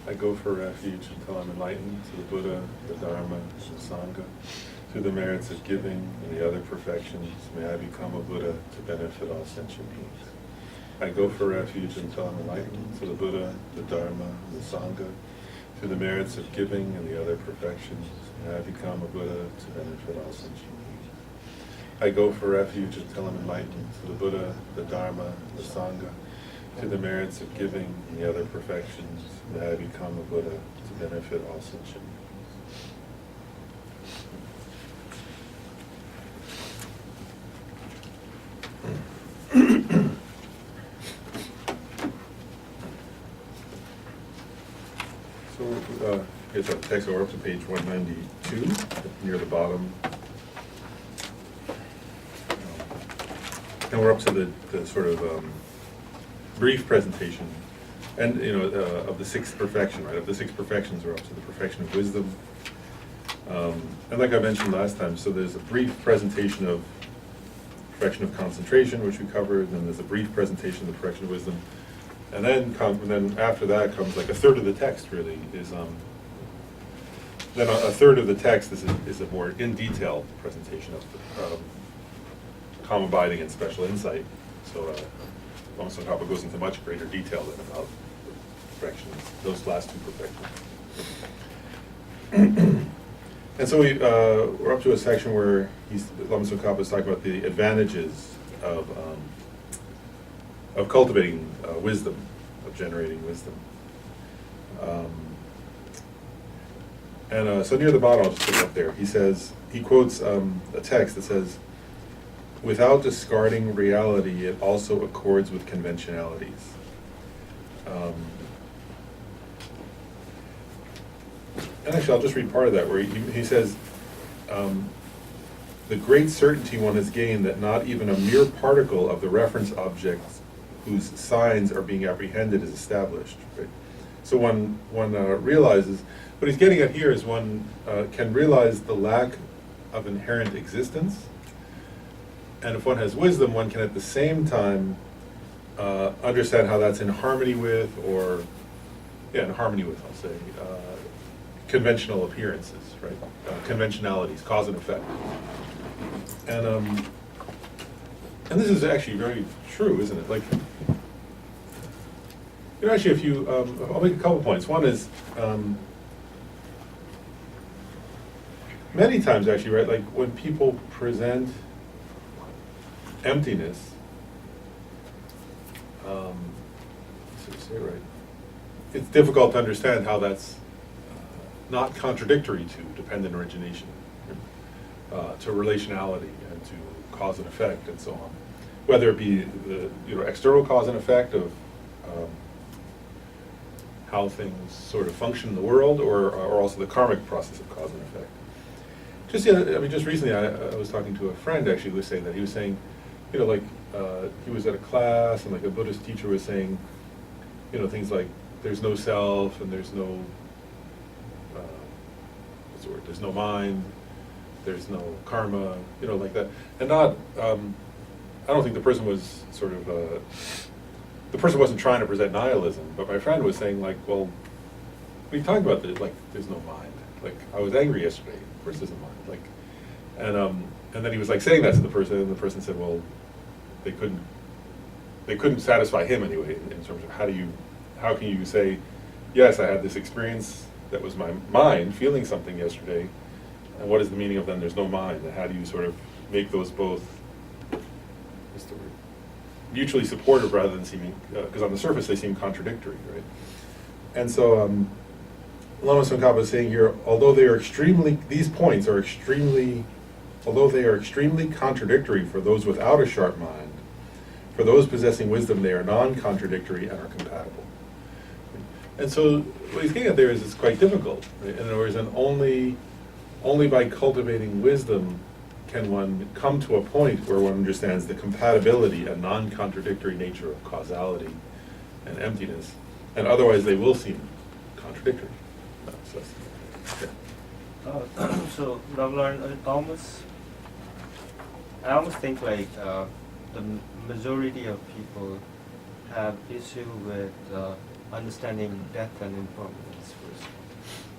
I go for refuge until I'm enlightened to the Buddha, the Dharma, the Sangha. Through the merits of giving and the other perfections, may I become a Buddha to benefit all sentient beings. I go for refuge until I'm enlightened to the Buddha, the Dharma, the Sangha. Through the merits of giving and the other perfections, may I become a Buddha to benefit all sentient beings. I go for refuge until I'm enlightened to the Buddha, the Dharma, the Sangha. Through the merits of giving and the other perfections, may I become a Buddha to benefit all sentient beings. So, here's our text. We're up to page 192, near the bottom. And we're up to the sort of brief presentation, and of the sixth perfection, right? Of the six perfections, we're up to the perfection of wisdom. And like I mentioned last time, so there's a brief presentation of perfection of concentration, which we covered, and then there's a brief presentation of the perfection of wisdom. And then after that comes like a third of the text really is, then a third of the text is a more in detail presentation of the calm abiding and special insight. So Lama Tsongkhapa goes into much greater detail than about perfections, those last two perfections. And so we're up to a section where Lama Tsongkhapa is talking about the advantages of cultivating wisdom, of generating wisdom. So near the bottom, I'll just put it up there, he quotes a text that says, "Without discarding reality, it also accords with conventionalities." And actually, I'll just read part of that, where he says, "The great certainty one has gained that not even a mere particle of the reference objects whose signs are being apprehended is established." Right? So one realizes, what he's getting at here is one can realize the lack of inherent existence, and if one has wisdom, one can at the same time understand how that's in harmony with, I'll say, conventional appearances, right? Conventionalities, cause and effect. And this is actually very true, isn't it? Like, actually, if you, I'll make a couple points. One is, many times actually, right, like when people present emptiness, say it right, it's difficult to understand how that's not contradictory to dependent origination, to relationality, and to cause and effect, and so on. Whether it be the external cause and effect of how things sort of function in the world, or also the karmic process of cause and effect. Just recently, I was talking to a friend actually who was saying that. He was saying, he was at a class, and like a Buddhist teacher was saying, things like there's no self, and there's no, there's no mind, there's no karma, like that. And not, I don't think the person was sort of, the person wasn't trying to present nihilism, but my friend was saying like, well, we talked about this, like, there's no mind. Like, I was angry yesterday, of course there's no mind. Like, and then he was like saying that to the person, and the person said, well, they couldn't satisfy him anyway, in terms of how can you say, yes, I had this experience that was my mind feeling something yesterday, and what is the meaning of then there's no mind, and how do you sort of make those both, what's the word, mutually supportive rather than seeming, because on the surface they seem contradictory, right? And so Lama Tsongkhapa is saying here, although they are extremely contradictory for those without a sharp mind, for those possessing wisdom they are non-contradictory and are compatible. And so what he's getting at there is it's quite difficult. Right? In other words, and only by cultivating wisdom can one come to a point where one understands the compatibility and non-contradictory nature of causality and emptiness, and otherwise they will seem contradictory. So, Thomas, I almost think like the majority of people have issue with understanding death and impermanence first.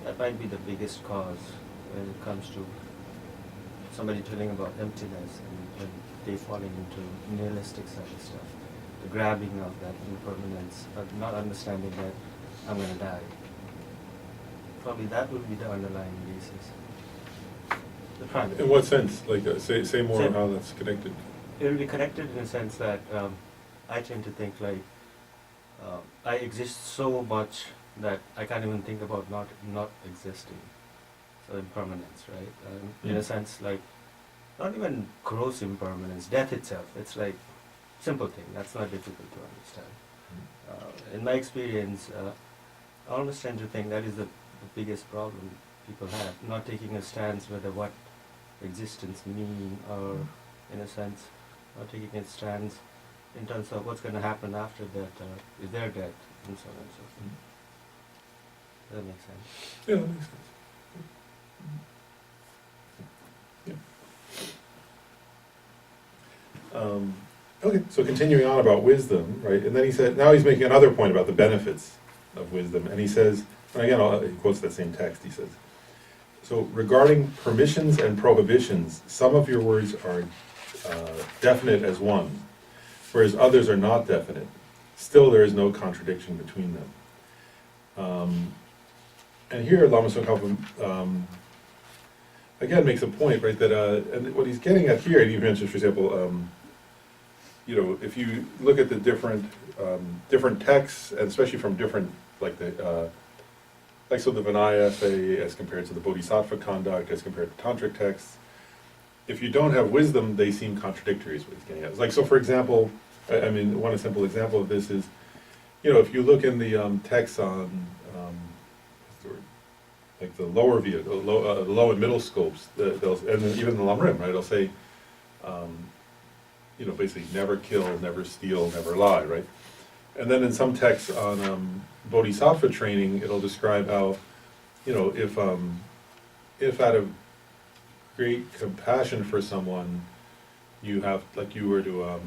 That might be the biggest cause when it comes to somebody telling about emptiness and when they falling into nihilistic side of stuff. The grabbing of that impermanence, but not understanding that I'm going to die. Probably that would be the underlying basis. The primary. In what sense? Like, say more So- how that's connected. It will be connected in the sense that I tend to think like I exist so much that I can't even think about not existing. So impermanence, right? In a sense, like not even gross impermanence, death itself. It's like simple thing. That's not difficult to understand. In my experience, I almost tend to think that is the biggest problem people have, not taking a stance whether what existence mean or, in a sense, not taking a stance in terms of what's going to happen after death or is there death and so on and so forth. Does that make sense? Yeah, that makes sense. Yeah. Okay, so continuing on about wisdom, right? And then he said, now he's making another point about the benefits of wisdom, and he says, and again, he quotes that same text. He says, so regarding permissions and prohibitions, some of your words are definite as one, whereas others are not definite. Still, there is no contradiction between them. And here, Lama Tsongkhapa again makes a point, right? That and what he's getting at here, and he mentions, for example, you know, if you look at the different texts, and especially from different, like the so the Vinaya essay as compared to the Bodhisattva conduct, as compared to tantric texts, if you don't have wisdom, they seem contradictory, is what he's getting at. It's like, so for example, I mean, one simple example of this is, you know, if you look in the texts on, what's the word? Like the lower view, the low and middle scopes, and even the Lamrim, right? It'll say, you know, basically never kill, never steal, never lie, right? And then in some texts on Bodhisattva training, it'll describe how, you know, if out of great compassion for someone, you have, like you were to,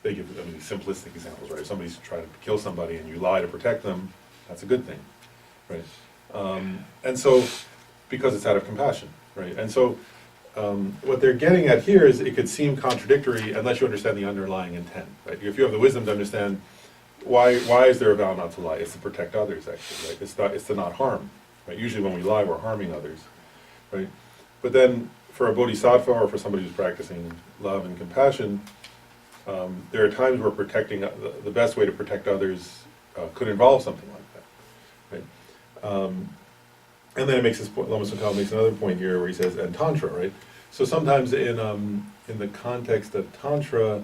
they give, I mean, simplistic examples, right? If somebody's trying to kill somebody and you lie to protect them, that's a good thing, right? And so, because it's out of compassion, right? And so, what they're getting at here is it could seem contradictory unless you understand the underlying intent, right? If you have the wisdom to understand why is there a vow not to lie? It's to protect others, actually, right? It's to not harm, right? Usually when we lie, we're harming others, right? But then for a bodhisattva or for somebody who's practicing love and compassion, there are times where protecting, the best way to protect others could involve something like that, right? And then it makes this point, Lama Tsongkhapa makes another point here where he says, and Tantra, right? So sometimes in the context of Tantra,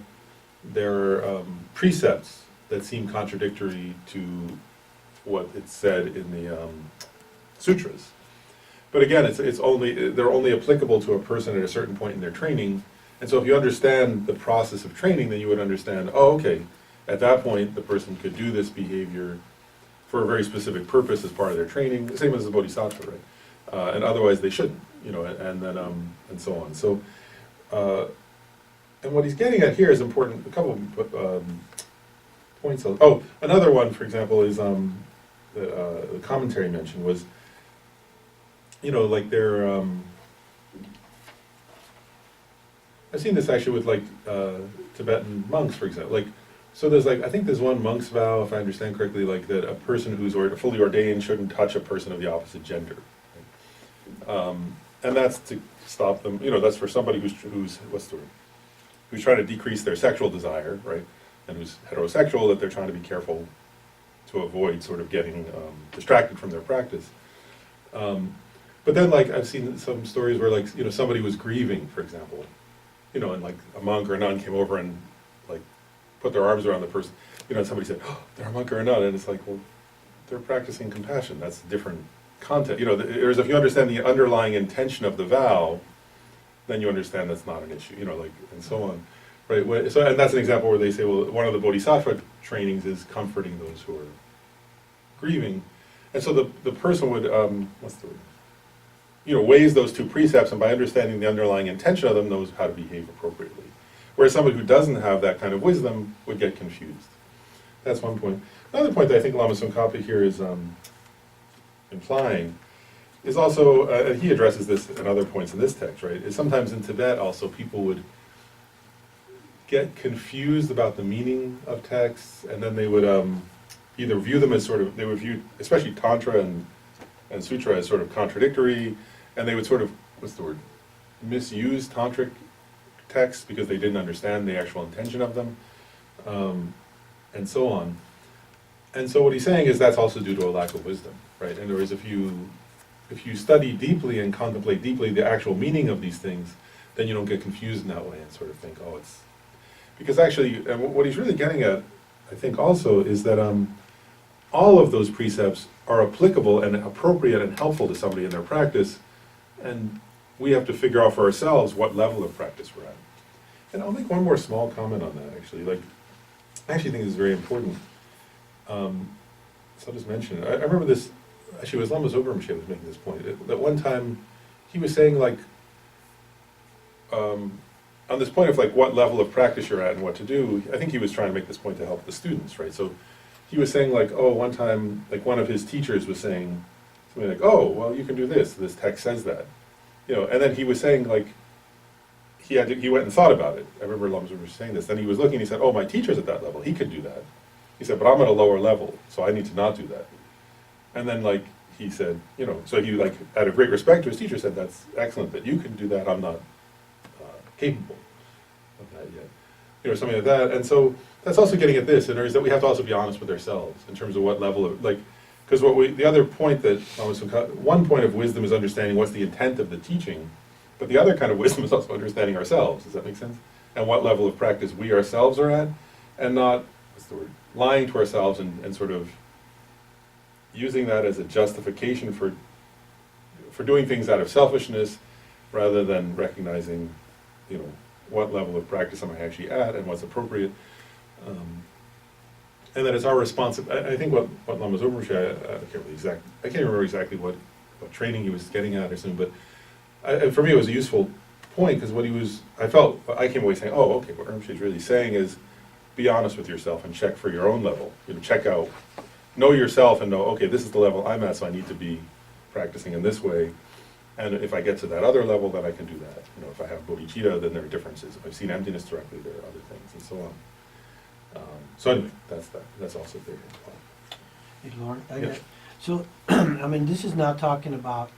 there are precepts that seem contradictory to what it's said in the sutras. But again, they're only applicable to a person at a certain point in their training. And so if you understand the process of training, then you would understand, oh, okay, at that point, the person could do this behavior for a very specific purpose as part of their training, the same as the bodhisattva, right? And otherwise they shouldn't, you know, and then and so on. So, and what he's getting at here is important. A couple of points. Oh, another one, for example, is the commentary mentioned was, you know, like they're. I've seen this actually with like Tibetan monks, for example, like. So there's like, I think there's one monk's vow, if I understand correctly, like that a person who's fully ordained shouldn't touch a person of the opposite gender. Right? And that's to stop them, you know, that's for somebody who's who's trying to decrease their sexual desire, right? And who's heterosexual, that they're trying to be careful to avoid sort of getting distracted from their practice. But then like I've seen some stories where like, you know, somebody was grieving, for example, you know, and like a monk or a nun came over and like put their arms around the person, you know, and somebody said, oh, they're a monk or a nun, and it's like, well, they're practicing compassion. That's different content. You know, whereas if you understand the underlying intention of the vow, then you understand that's not an issue, you know, like, and so on, right? So, and that's an example where they say, well, one of the bodhisattva trainings is comforting those who are grieving, and so the person would, what's the word? You know, weighs those two precepts, and by understanding the underlying intention of them, knows how to behave appropriately. Whereas somebody who doesn't have that kind of wisdom would get confused. That's one point. Another point that I think Lama Tsongkhapa here is implying is also, and he addresses this at other points in this text, right, is sometimes in Tibet also people would get confused about the meaning of texts, and then they would either view them as sort of, they would view, especially Tantra and Sutra, as sort of contradictory, and they would sort of, what's the word, misuse Tantric texts because they didn't understand the actual intention of them, and so on. And so what he's saying is that's also due to a lack of wisdom, right? In other words, if you study deeply and contemplate deeply the actual meaning of these things, then you don't get confused in that way and sort of think, oh, it's... Because actually, and what he's really getting at, I think also, is that all of those precepts are applicable and appropriate and helpful to somebody in their practice, and we have to figure out for ourselves what level of practice we're at. And I'll make one more small comment on that, actually. Like, I actually think this is very important. So I'll just mention it. I remember this, actually it was Lama Tsongkhapa was making this point. That one time, he was saying like, on this point of like what level of practice you're at and what to do, I think he was trying to make this point to help the students, right? So he was saying like, oh, one time, like one of his teachers was saying something like, oh, well, you can do this text says that. You know, and then he was saying like, he went and thought about it. I remember Lama was saying this. Then he was looking, he said, oh, my teacher's at that level, he could do that. He said, but I'm at a lower level, so I need to not do that. And then like, he said, you know, so he like, out of great respect to his teacher, said, that's excellent that you can do that, I'm not capable of that yet. You know, something like that. And so that's also getting at this, and is that we have to also be honest with ourselves in terms of what level of, like, because the other point that, one point of wisdom is understanding what's the intent of the teaching, but the other kind of wisdom is also understanding ourselves. Does that make sense? And what level of practice we ourselves are at, and not, what's the word, lying to ourselves and sort of using that as a justification for doing things out of selfishness, rather than recognizing, you know, what level of practice am I actually at and what's appropriate. And that it's our responsibility. I think what Lama Tsongkhapa, I can't remember exactly what training he was getting at or something, but for me it was a useful point, because I came away saying, oh, okay, what Rinpoche is really saying is, be honest with yourself and check for your own level. You know, check out, know yourself and know, okay, this is the level I'm at, so I need to be practicing in this way. And if I get to that other level, then I can do that. You know, if I have bodhicitta, then there are differences. If I've seen emptiness directly, there are other things, and so on. So anyway, that's also there. Hey, Lauren, Yeah. So, I mean, this is now talking about,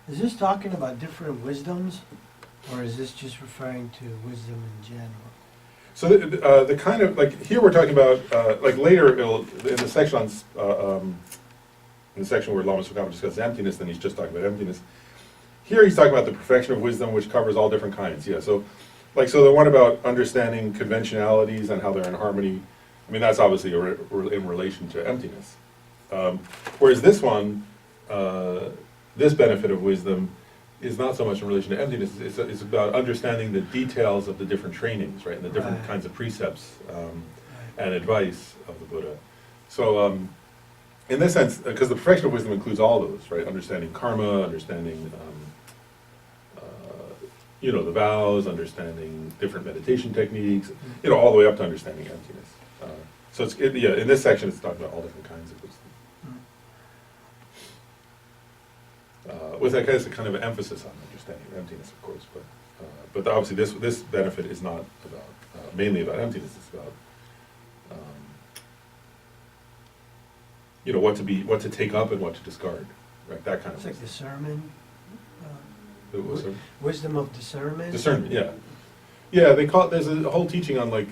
is this talking about different wisdoms, or is this just referring to wisdom in general? So the kind of, like, here we're talking about, like later, in the section on, in the section where Lama Tsongkhapa discusses emptiness, then he's just talking about emptiness. Here he's talking about the perfection of wisdom, which covers all different kinds. Yeah, so the one about understanding conventionalities and how they're in harmony, I mean, that's obviously in relation to emptiness. Whereas this one, this benefit of wisdom is not so much in relation to emptiness, it's about understanding the details of the different trainings, right, and the different Right. kinds of precepts and advice of the Buddha. So, in this sense, because the perfection of wisdom includes all those, right? Understanding karma, understanding, you know, the vows, understanding different meditation techniques, you know, all the way up to understanding emptiness. So in this section, it's talking about all different kinds of wisdom. With, I guess, a kind of emphasis on understanding emptiness, of course, but obviously this benefit is not about mainly about emptiness. It's about you know, what to take up and what to discard, right? That kind of It's like wisdom. discernment, What's that? wisdom of discernment? Discernment, yeah. Yeah, they call it, there's a whole teaching on like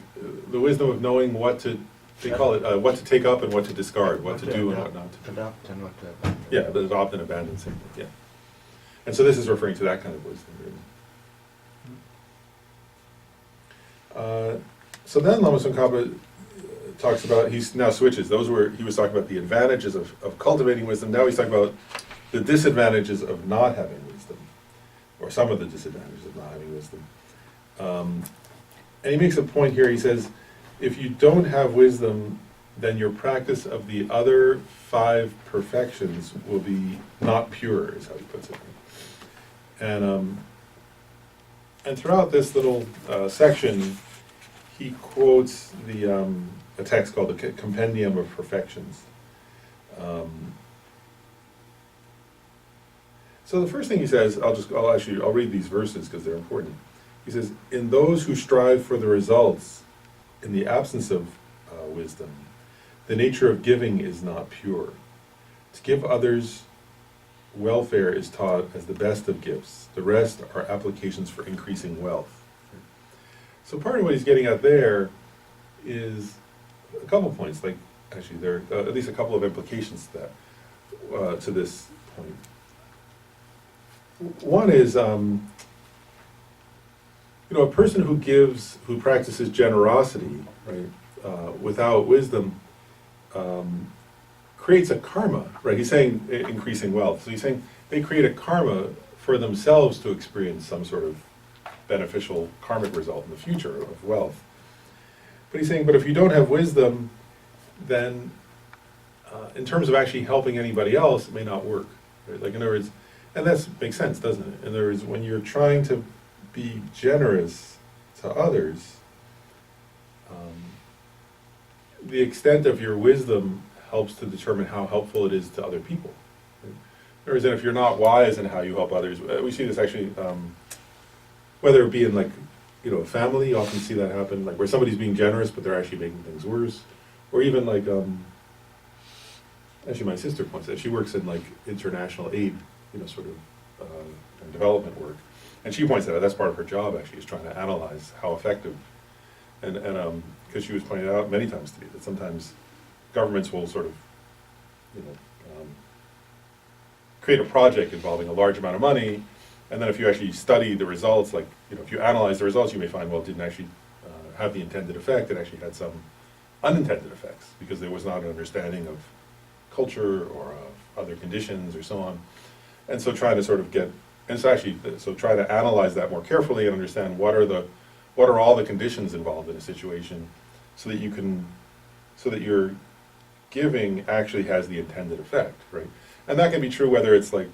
the wisdom of knowing what to, they call it what to take up and what to discard, what to do and what not to do. Adopt and what to abandon. Yeah, the adopt and abandon simply, yeah. And so this is referring to that kind of wisdom, really. So then Lama Tsongkhapa talks about, he now switches. He was talking about the advantages of cultivating wisdom. Now he's talking about the disadvantages of not having wisdom, or some of the disadvantages of not having wisdom. And he makes a point here. He says, if you don't have wisdom, then your practice of the other 5 perfections will be not pure, is how he puts it. And throughout this little section, he quotes the a text called the Compendium of Perfections. So the first thing he says, I'll read these verses because they're important. He says, in those who strive for the results in the absence of wisdom, the nature of giving is not pure. To give others welfare is taught as the best of gifts. The rest are applications for increasing wealth. So part of what he's getting at there is a couple points, like actually there are at least a couple of implications to that, to this point. One is, a person who practices generosity, right, without wisdom, creates a karma, right? He's saying increasing wealth. So he's saying they create a karma for themselves to experience some sort of beneficial karmic result in the future of wealth. But he's saying, but if you don't have wisdom, then in terms of actually helping anybody else, it may not work. Right? Like in other words, and that makes sense, doesn't it? In other words, when you're trying to be generous to others, the extent of your wisdom helps to determine how helpful it is to other people. Right? Whereas if you're not wise in how you help others, we see this actually, whether it be in a family, you often see that happen, like where somebody's being generous, but they're actually making things worse. Or even like, actually my sister points out, she works in like international aid, sort of and development work. And she points out that's part of her job actually, is trying to analyze how effective, and because she was pointing out many times to me that sometimes governments will sort of, create a project involving a large amount of money, and then if you actually study the results, like, if you analyze the results, you may find, well, it didn't actually have the intended effect, it actually had some unintended effects, because there was not an understanding of culture or of other conditions or so on. And so try to sort of try to analyze that more carefully and understand what are all the conditions involved in a situation, so that your giving actually has the intended effect, right? And that can be true whether it's like,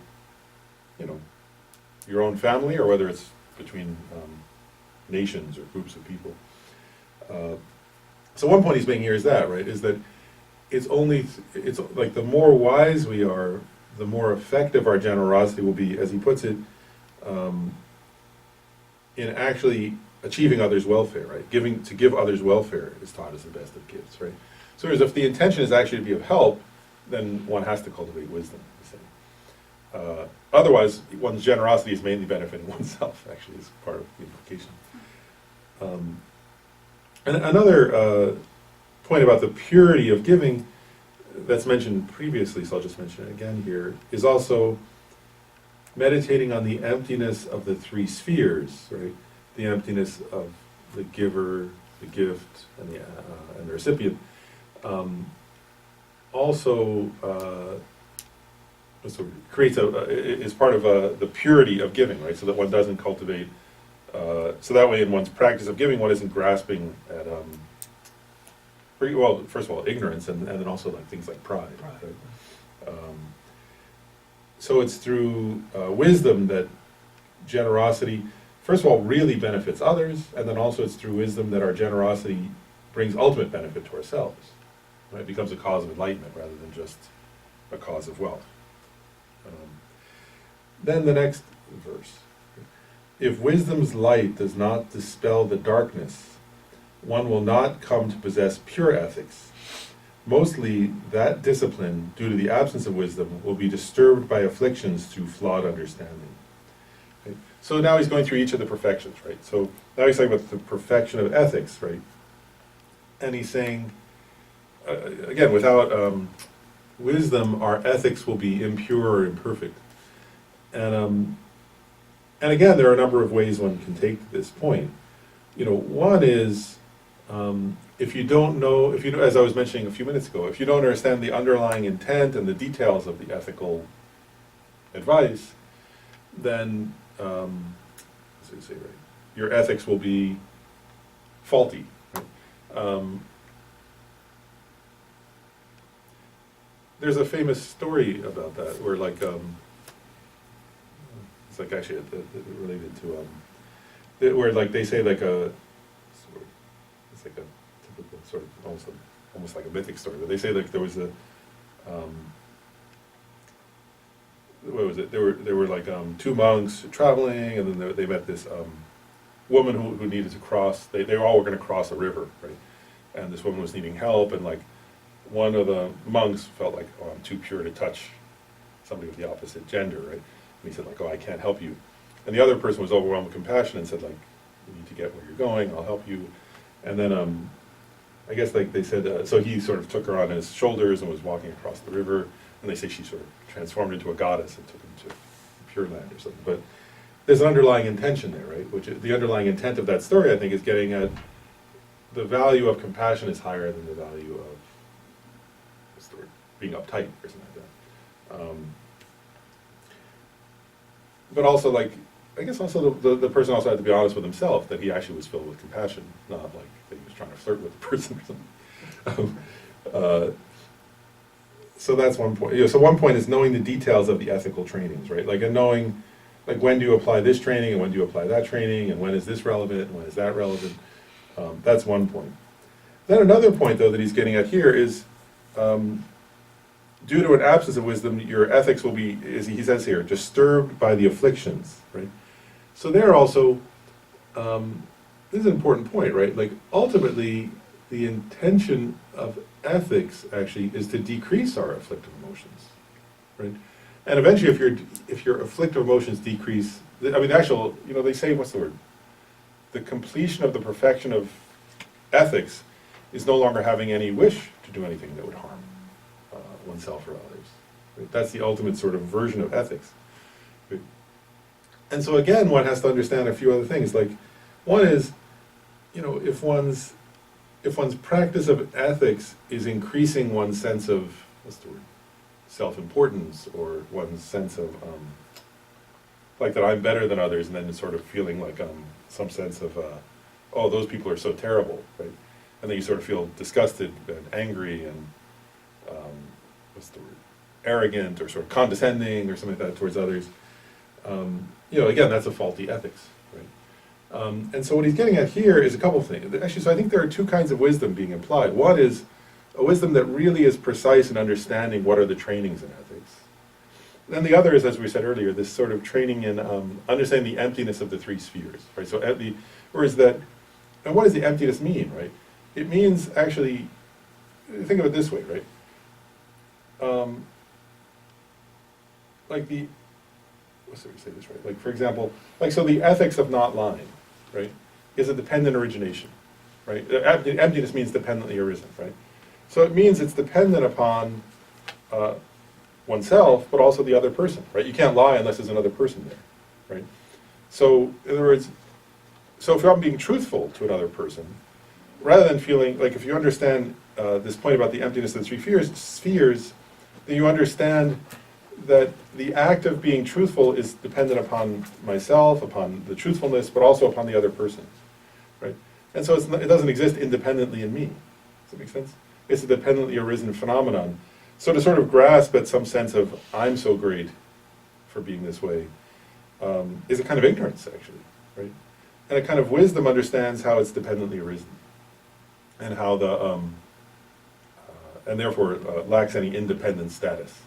your own family, or whether it's between nations or groups of people. So one point he's making here is that, right, is that it's like the more wise we are, the more effective our generosity will be, as he puts it, in actually achieving others' welfare, right? To give others welfare is taught as the best of gifts, right? So whereas if the intention is actually to be of help, then one has to cultivate wisdom, you see. Otherwise, one's generosity is mainly benefiting oneself, actually, is part of the implication. And another point about the purity of giving that's mentioned previously, so I'll just mention it again here, is also meditating on the emptiness of the three spheres, right? The emptiness of the giver, the gift, and the recipient. Also creates is part of the purity of giving, right? So that one doesn't cultivate, so that way in one's practice of giving, one isn't grasping at, well, first of all, ignorance, and then also like things like pride. Right? So it's through wisdom that generosity, first of all, really benefits others, and then also it's through wisdom that our generosity brings ultimate benefit to ourselves. Right? It becomes a cause of enlightenment rather than just a cause of wealth. Then the next verse. If wisdom's light does not dispel the darkness, one will not come to possess pure ethics. Mostly, that discipline, due to the absence of wisdom, will be disturbed by afflictions through flawed understanding. Okay? So now he's going through each of the perfections, right? So now he's talking about the perfection of ethics, right? And he's saying, again, without wisdom, our ethics will be impure or imperfect. And again, there are a number of ways one can take this point. One is, if you don't know, as I was mentioning a few minutes ago, if you don't understand the underlying intent and the details of the ethical advice, then, your ethics will be faulty. Right? There's a famous story about that, where like, it's like actually related to, where like they say like it's like to sort of almost like a mythic story. But they say like there was a what was it? There were like two monks traveling, and then they met this woman who needed to cross. They all were going to cross a river, right? And this woman was needing help, and like one of the monks felt like, oh, I'm too pure to touch somebody with the opposite gender, right? And he said like, oh, I can't help you. And the other person was overwhelmed with compassion and said like, you need to get where you're going. I'll help you. And then I guess like they said, so he sort of took her on his shoulders and was walking across the river. And they say she sort of transformed into a goddess and took him to Pure Land or something. But there's an underlying intention there, right? Which is, the underlying intent of that story, I think, is getting at the value of compassion is higher than the value of what's the word, being uptight or something like that. But also, like, I guess also the person also had to be honest with himself that he actually was filled with compassion, not like that he was trying to flirt with the person or something. So that's one point. You know, so one point is knowing the details of the ethical trainings, right? Like, and knowing, like, when do you apply this training and when do you apply that training and when is this relevant and when is that relevant? That's one point. Then another point, though, that he's getting at here is, due to an absence of wisdom, your ethics will be, as he says here, disturbed by the afflictions, right? So there also, this is an important point, right? Like, ultimately, the intention of ethics actually is to decrease our afflictive emotions, right? And eventually, if your afflictive emotions decrease, I mean, the actual, you know, they say, what's the word? The completion of the perfection of ethics is no longer having any wish to do anything that would harm oneself or others. Right? That's the ultimate sort of version of ethics. Right? And so again, one has to understand a few other things. Like, one is, you know, if one's practice of ethics is increasing one's sense of, what's the word, self-importance, or one's sense of, like that I'm better than others, and then sort of feeling like some sense of, oh, those people are so terrible, right? And then you sort of feel disgusted and angry and, what's the word, arrogant or sort of condescending or something like that towards others. You know, again, that's a faulty ethics, right? And so what he's getting at here is a couple of things. Actually, so I think there are two kinds of wisdom being implied. One is a wisdom that really is precise in understanding what are the trainings in ethics. And then the other is, as we said earlier, this sort of training in understanding the emptiness of the three spheres, right? So whereas that, and what does the emptiness mean, right? It means actually, think of it this way, right? Like the, what's the way to say this right? Like, for example, like, so the ethics of not lying, right, is a dependent origination, right? Emptiness means dependently arisen, right? So it means it's dependent upon oneself, but also the other person, right? You can't lie unless there's another person there, right? So, in other words, so if I'm being truthful to another person, rather than feeling, like if you understand this point about the emptiness of the three spheres, then you understand that the act of being truthful is dependent upon myself, upon the truthfulness, but also upon the other person, right? And so it doesn't exist independently in me. Does that make sense? It's a dependently arisen phenomenon. So to sort of grasp at some sense of, I'm so great for being this way, is a kind of ignorance, actually, right? And a kind of wisdom understands how it's dependently arisen, and how and therefore lacks any independent status.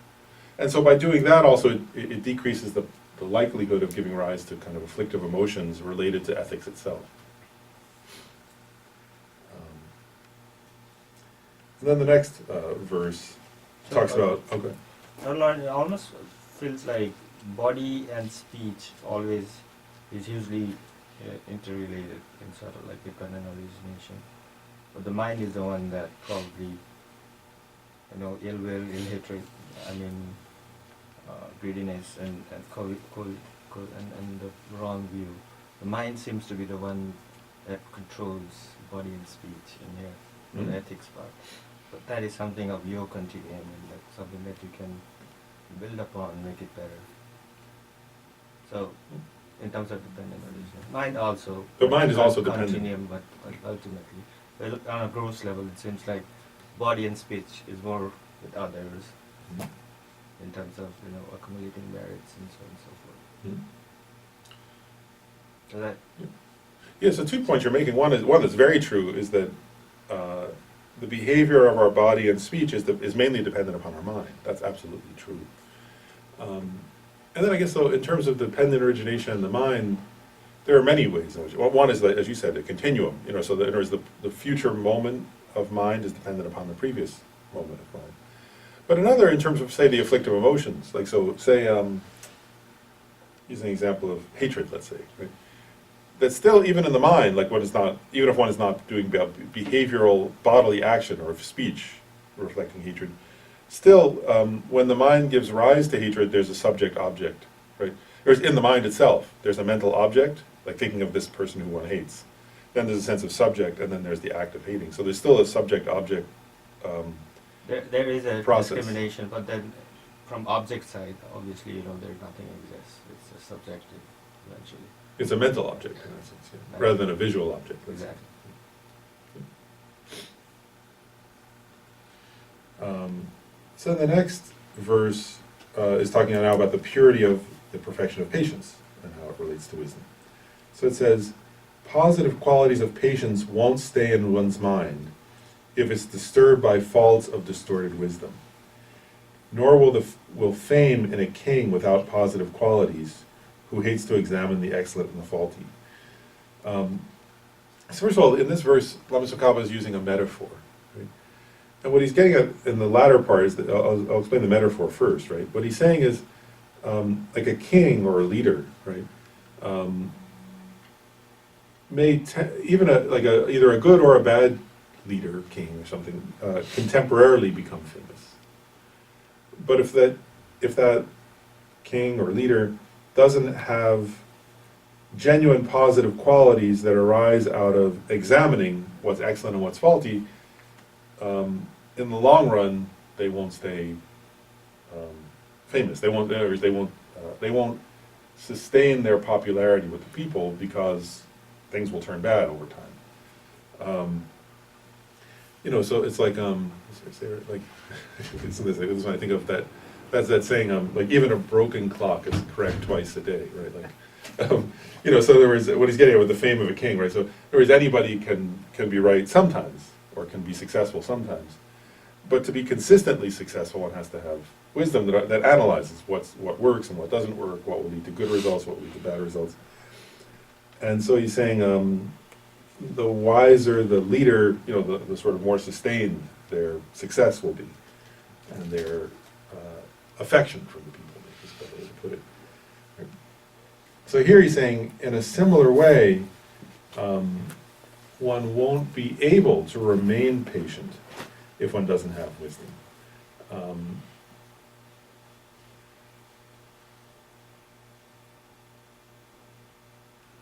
And so by doing that also, it decreases the likelihood of giving rise to kind of afflictive emotions related to ethics itself. And then the next verse talks about, okay. It almost feels like body and speech always is usually interrelated in sort of like dependent origination. But the mind is the one that probably, you know, ill will, ill hatred, I mean, greediness and the wrong view. The mind seems to be the one that controls body and speech in here, the ethics part. But that is something of your continuum, and that's something that you can build upon and make it better. So, in terms of dependent origination, mind also. The mind is also dependent. Continuum, but ultimately, well, on a gross level, it seems like body and speech is more with others, in terms of, you know, accumulating merits and so on and so forth. So that. Yeah. So 2 points you're making. One that's very true is that the behavior of our body and speech is mainly dependent upon our mind. That's absolutely true. And then I guess, so in terms of dependent origination in the mind, there are many ways in which, well, one is, as you said, a continuum, so that there's the future moment of mind is dependent upon the previous moment of mind. But another, in terms of, say, the afflictive emotions, like, so, say, using an example of hatred, let's say, right? That still, even in the mind, like even if one is not doing behavioral bodily action or speech reflecting hatred, still, when the mind gives rise to hatred, there's a subject-object, right? There's, in the mind itself, there's a mental object, like thinking of this person who one hates. Then there's a sense of subject, and then there's the act of hating. So there's still a subject-object There is a process. discrimination, but then from object side, obviously, there's nothing exists. It's a subjective eventually. It's a mental object, in that sense, yeah, rather than a visual object. Exactly. So the next verse is talking now about the purity of the perfection of patience and how it relates to wisdom. So it says, positive qualities of patience won't stay in one's mind if it's disturbed by faults of distorted wisdom. Nor will fame in a king without positive qualities, who hates to examine the excellent and the faulty. So first of all, in this verse, Lama Tsongkhapa is using a metaphor. Right? And what he's getting at in the latter part is that, I'll explain the metaphor first, right? What he's saying is, like a king or a leader, right? May even either a good or a bad leader, king or something, can temporarily become famous. But if that king or leader doesn't have genuine positive qualities that arise out of examining what's excellent and what's faulty, in the long run, they won't stay famous. They won't sustain their popularity with the people, because things will turn bad over time. So it's like, this is when I think of that. That's that saying, like, even a broken clock is correct twice a day, right? Like, so there was, what he's getting at with the fame of a king, right? So there is, anybody can be right sometimes, or can be successful sometimes. But to be consistently successful, one has to have wisdom that analyzes what works and what doesn't work, what will lead to good results, what will lead to bad results. And so he's saying, the wiser the leader, the sort of more sustained their success will be, and their affection from the people, is the way to put it. Right? So here he's saying, in a similar way, one won't be able to remain patient if one doesn't have wisdom.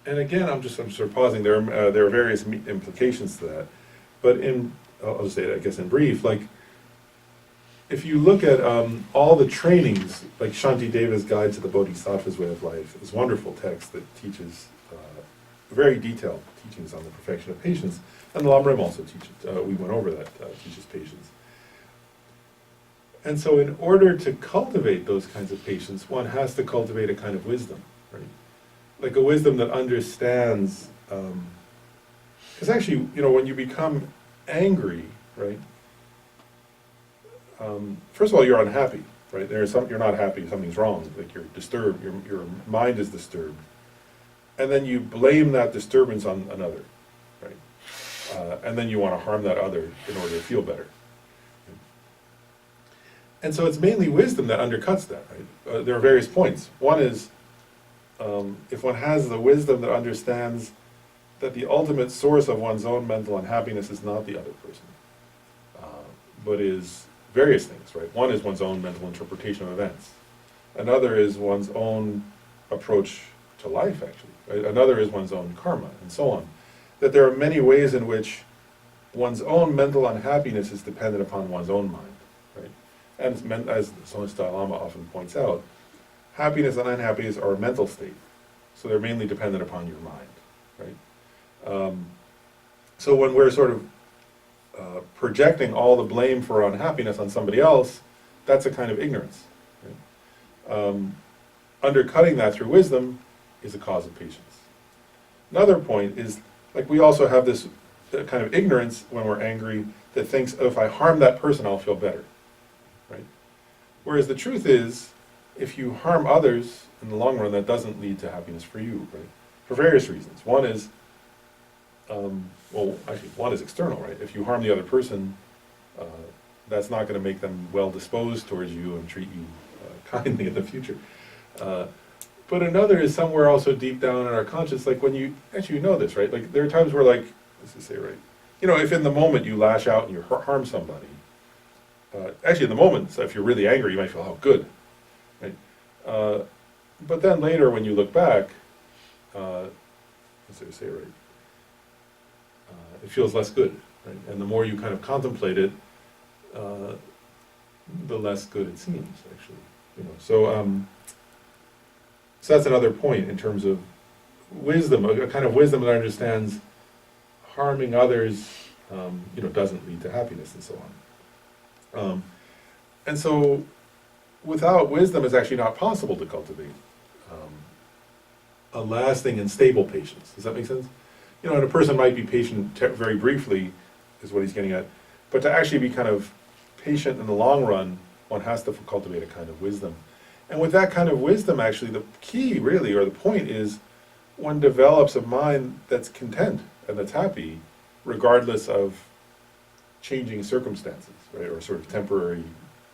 And again, I'm sort of pausing. There are various implications to that, but I'll just say it, I guess, in brief. Like, if you look at all the trainings, like Shanti Deva's Guide to the Bodhisattva's Way of Life, is a wonderful text that teaches very detailed teachings on the perfection of patience, and the Lam Rim also teaches. We went over that, teaches patience. And so, in order to cultivate those kinds of patience, one has to cultivate a kind of wisdom, right? Like a wisdom that understands, because actually, when you become angry, right? First of all, you're unhappy, right? You're not happy, something's wrong, like you're disturbed, your mind is disturbed. And then you blame that disturbance on another, right? And then you want to harm that other in order to feel better. And so it's mainly wisdom that undercuts that, right? There are various points. One is, if one has the wisdom that understands that the ultimate source of one's own mental unhappiness is not the other person, but is various things, right? One is one's own mental interpretation of events. Another is one's own approach to life, actually. Right? Another is one's own karma, and so on. That there are many ways in which one's own mental unhappiness is dependent upon one's own mind, right? And as Sonis Dalai Lama often points out, happiness and unhappiness are a mental state, so they're mainly dependent upon your mind, right? So when we're sort of projecting all the blame for unhappiness on somebody else, that's a kind of ignorance. Right? Undercutting that through wisdom is a cause of patience. Another point is, like, we also have this a kind of ignorance when we're angry that thinks, oh, if I harm that person, I'll feel better, right? Whereas the truth is, if you harm others in the long run, that doesn't lead to happiness for you, right? For various reasons. One is, one is external, right? If you harm the other person, that's not going to make them well disposed towards you and treat you kindly in the future. But another is somewhere also deep down in our conscience, like when you know this, right? Like there are times where, like, let's just say, right? If in the moment you lash out and you harm somebody, in the moment, so if you're really angry, you might feel, oh, good, right? But then later, when you look back, let's say, right? It feels less good, right? And the more you kind of contemplate it, the less good it seems, actually. So that's another point in terms of wisdom, a kind of wisdom that understands harming others, doesn't lead to happiness and so on. And so, without wisdom, it's actually not possible to cultivate a lasting and stable patience. Does that make sense? And a person might be patient very briefly, is what he's getting at, but to actually be kind of patient in the long run, one has to cultivate a kind of wisdom. And with that kind of wisdom, actually, the key, really, or the point is, one develops a mind that's content and that's happy, regardless of changing circumstances, right, or sort of temporary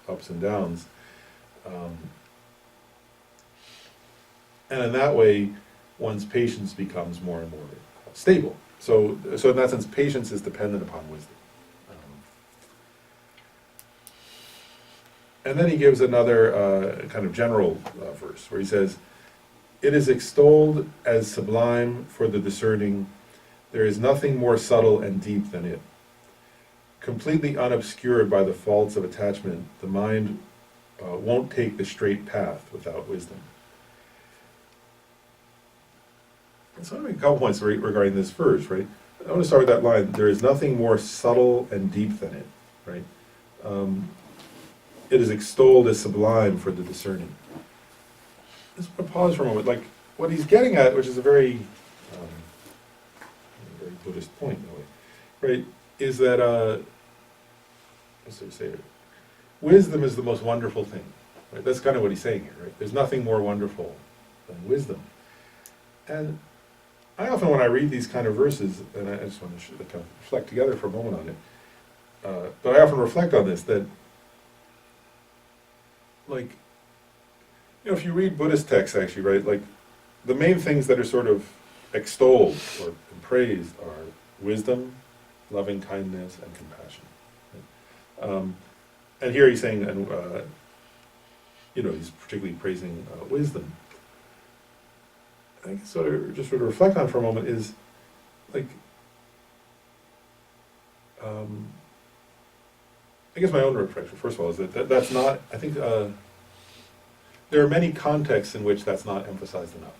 ups and downs. And in that way, one's patience becomes more and more stable. So in that sense, patience is dependent upon wisdom. And then he gives another kind of general verse where he says, "It is extolled as sublime for the discerning. There is nothing more subtle and deep than it. Completely unobscured by the faults of attachment, the mind won't take the straight path without wisdom." And so I want to make a couple points regarding this verse, right? I want to start with that line, "There is nothing more subtle and deep than it," right? It is extolled as sublime for the discerning. I just want to pause for a moment. Like, what he's getting at, which is a very Buddhist point, in a way, right, is that, let's say it, wisdom is the most wonderful thing. Right? That's kind of what he's saying here, right? There's nothing more wonderful than wisdom. And I often, when I read these kind of verses, and I just want to kind of reflect together for a moment on it, but I often reflect on this, that, like, if you read Buddhist texts, actually, right, like, the main things that are sort of extolled or praised are wisdom, loving kindness, and compassion. Right? And here he's saying, and he's particularly praising wisdom. I guess sort of reflect on for a moment is, like, I guess my own reflection, first of all, is that's not, I think, there are many contexts in which that's not emphasized enough,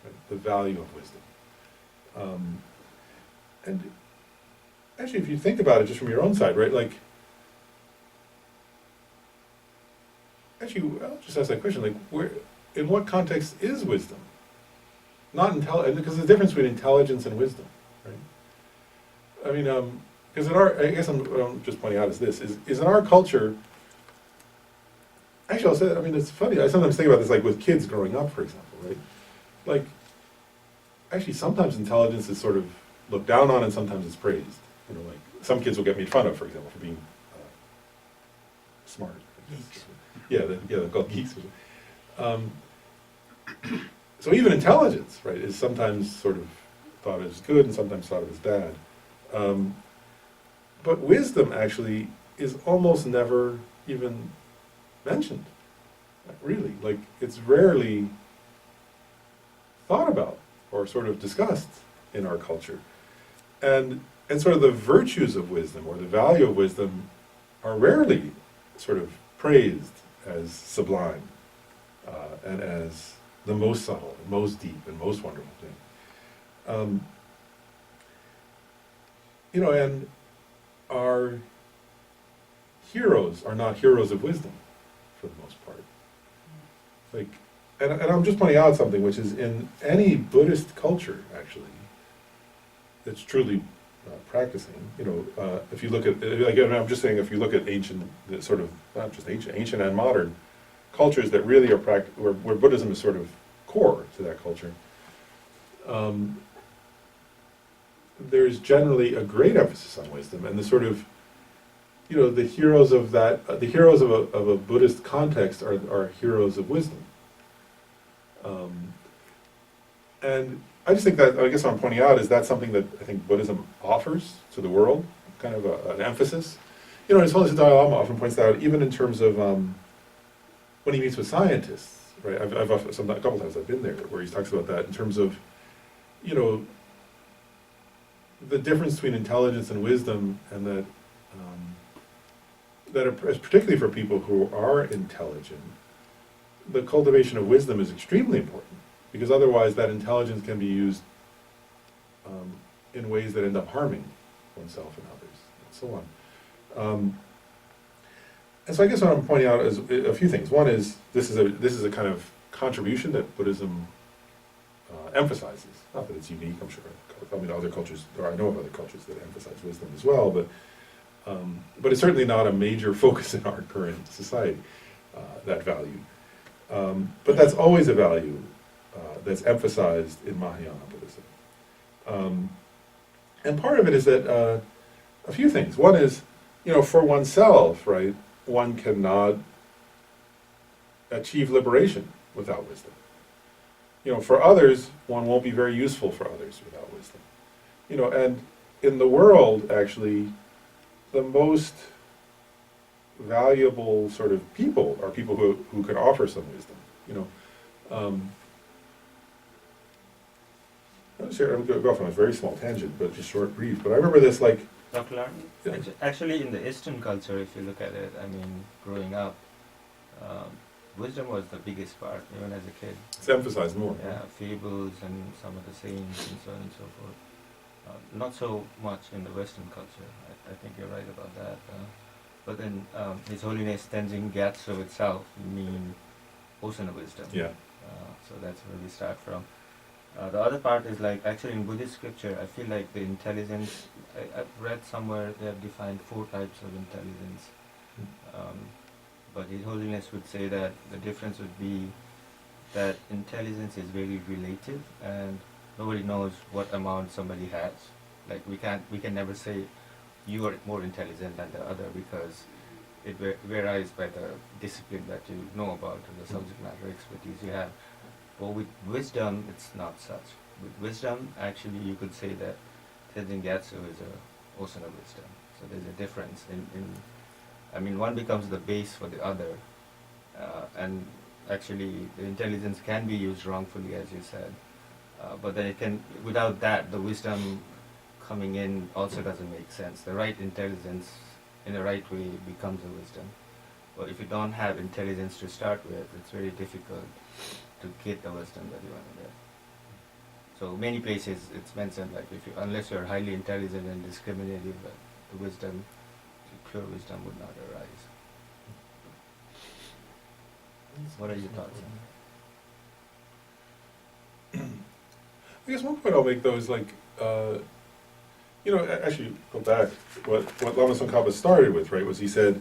right? The value of wisdom. And actually, if you think about it just from your own side, right, like, actually, I'll just ask that question, like, in what context is wisdom? Not because there's a difference between intelligence and wisdom, right? I mean, because I guess what I'm just pointing out is in our culture, actually I'll say, I mean, it's funny, I sometimes think about this, like with kids growing up, for example, right? Like, actually sometimes intelligence is sort of looked down on and sometimes it's praised. Like some kids will get made fun of, for example, for being smart. Geeks. They're called geeks. So even intelligence, right, is sometimes sort of thought as good and sometimes thought of as bad. But wisdom actually is almost never even mentioned, really. Like, it's rarely thought about or sort of discussed in our culture. And sort of the virtues of wisdom or the value of wisdom are rarely sort of praised as sublime and as the most subtle, and most deep, and most wonderful thing. And our heroes are not heroes of wisdom, for the most part. Like, and I'm just pointing out something which is in any Buddhist culture, actually, that's truly practicing. If you look at, again, I'm just saying, if you look at ancient, sort of, not just ancient and modern cultures that really are where Buddhism is sort of core to that culture, there's generally a great emphasis on wisdom, and the sort of, the heroes of that, the heroes of a Buddhist context are heroes of wisdom. And I just think that, I guess what I'm pointing out is that's something that I think Buddhism offers to the world, kind of an emphasis. His Holiness the Dalai Lama often points that out, even in terms of when he meets with scientists, right? I've often, a couple times I've been there, where he talks about that in terms of, the difference between intelligence and wisdom, and that particularly for people who are intelligent, the cultivation of wisdom is extremely important, because otherwise that intelligence can be used in ways that end up harming oneself and others, and so on. And so I guess what I'm pointing out is a few things. One is this is a kind of contribution that Buddhism emphasizes. Not that it's unique, I'm sure. I mean, other cultures, or I know of other cultures that emphasize wisdom as well, but it's certainly not a major focus in our current society, that value. But that's always a value that's emphasized in Mahayana Buddhism. And part of it is that a few things. One is, for oneself, right, one cannot achieve liberation without wisdom. For others, one won't be very useful for others without wisdom. And in the world, actually, the most valuable sort of people are people who can offer some wisdom. I'll go off on a very small tangent, but just short, brief. But I remember this, like... Dr. Larn, Yeah. actually in the Eastern culture, if you look at it, growing up, wisdom was the biggest part, even as a kid. It's emphasized more. Yeah, fables and some of the sayings and so on and so forth. Not so much in the Western culture. I think you're right about that. But then His Holiness Tenzin Gyatso itself mean ocean of wisdom. Yeah. So that's where we start from. The other part is like, actually in Buddhist scripture, I feel like the intelligence, I've read somewhere they have defined 4 types of intelligence. But His Holiness would say that the difference would be that intelligence is very relative, and nobody knows what amount somebody has. Like we can never say you are more intelligent than the other, because it varies by the discipline that you know about and the subject matter expertise you have. But with wisdom, it's not such. With wisdom, actually, you could say that Tenzin Gyatso is a ocean of wisdom. So there's a difference one becomes the base for the other, and actually the intelligence can be used wrongfully, as you said, but then it can, without that, the wisdom coming in also doesn't make sense. The right intelligence in the right way becomes a wisdom. But if you don't have intelligence to start with, it's very difficult to get the wisdom that you want to get. So many places it's mentioned, like unless you're highly intelligent and discriminative, the wisdom, pure wisdom would not arise. What are your thoughts on that? I guess one point I'll make, though, is like, actually go back. What Lama Tsongkhapa started with, right, was he said,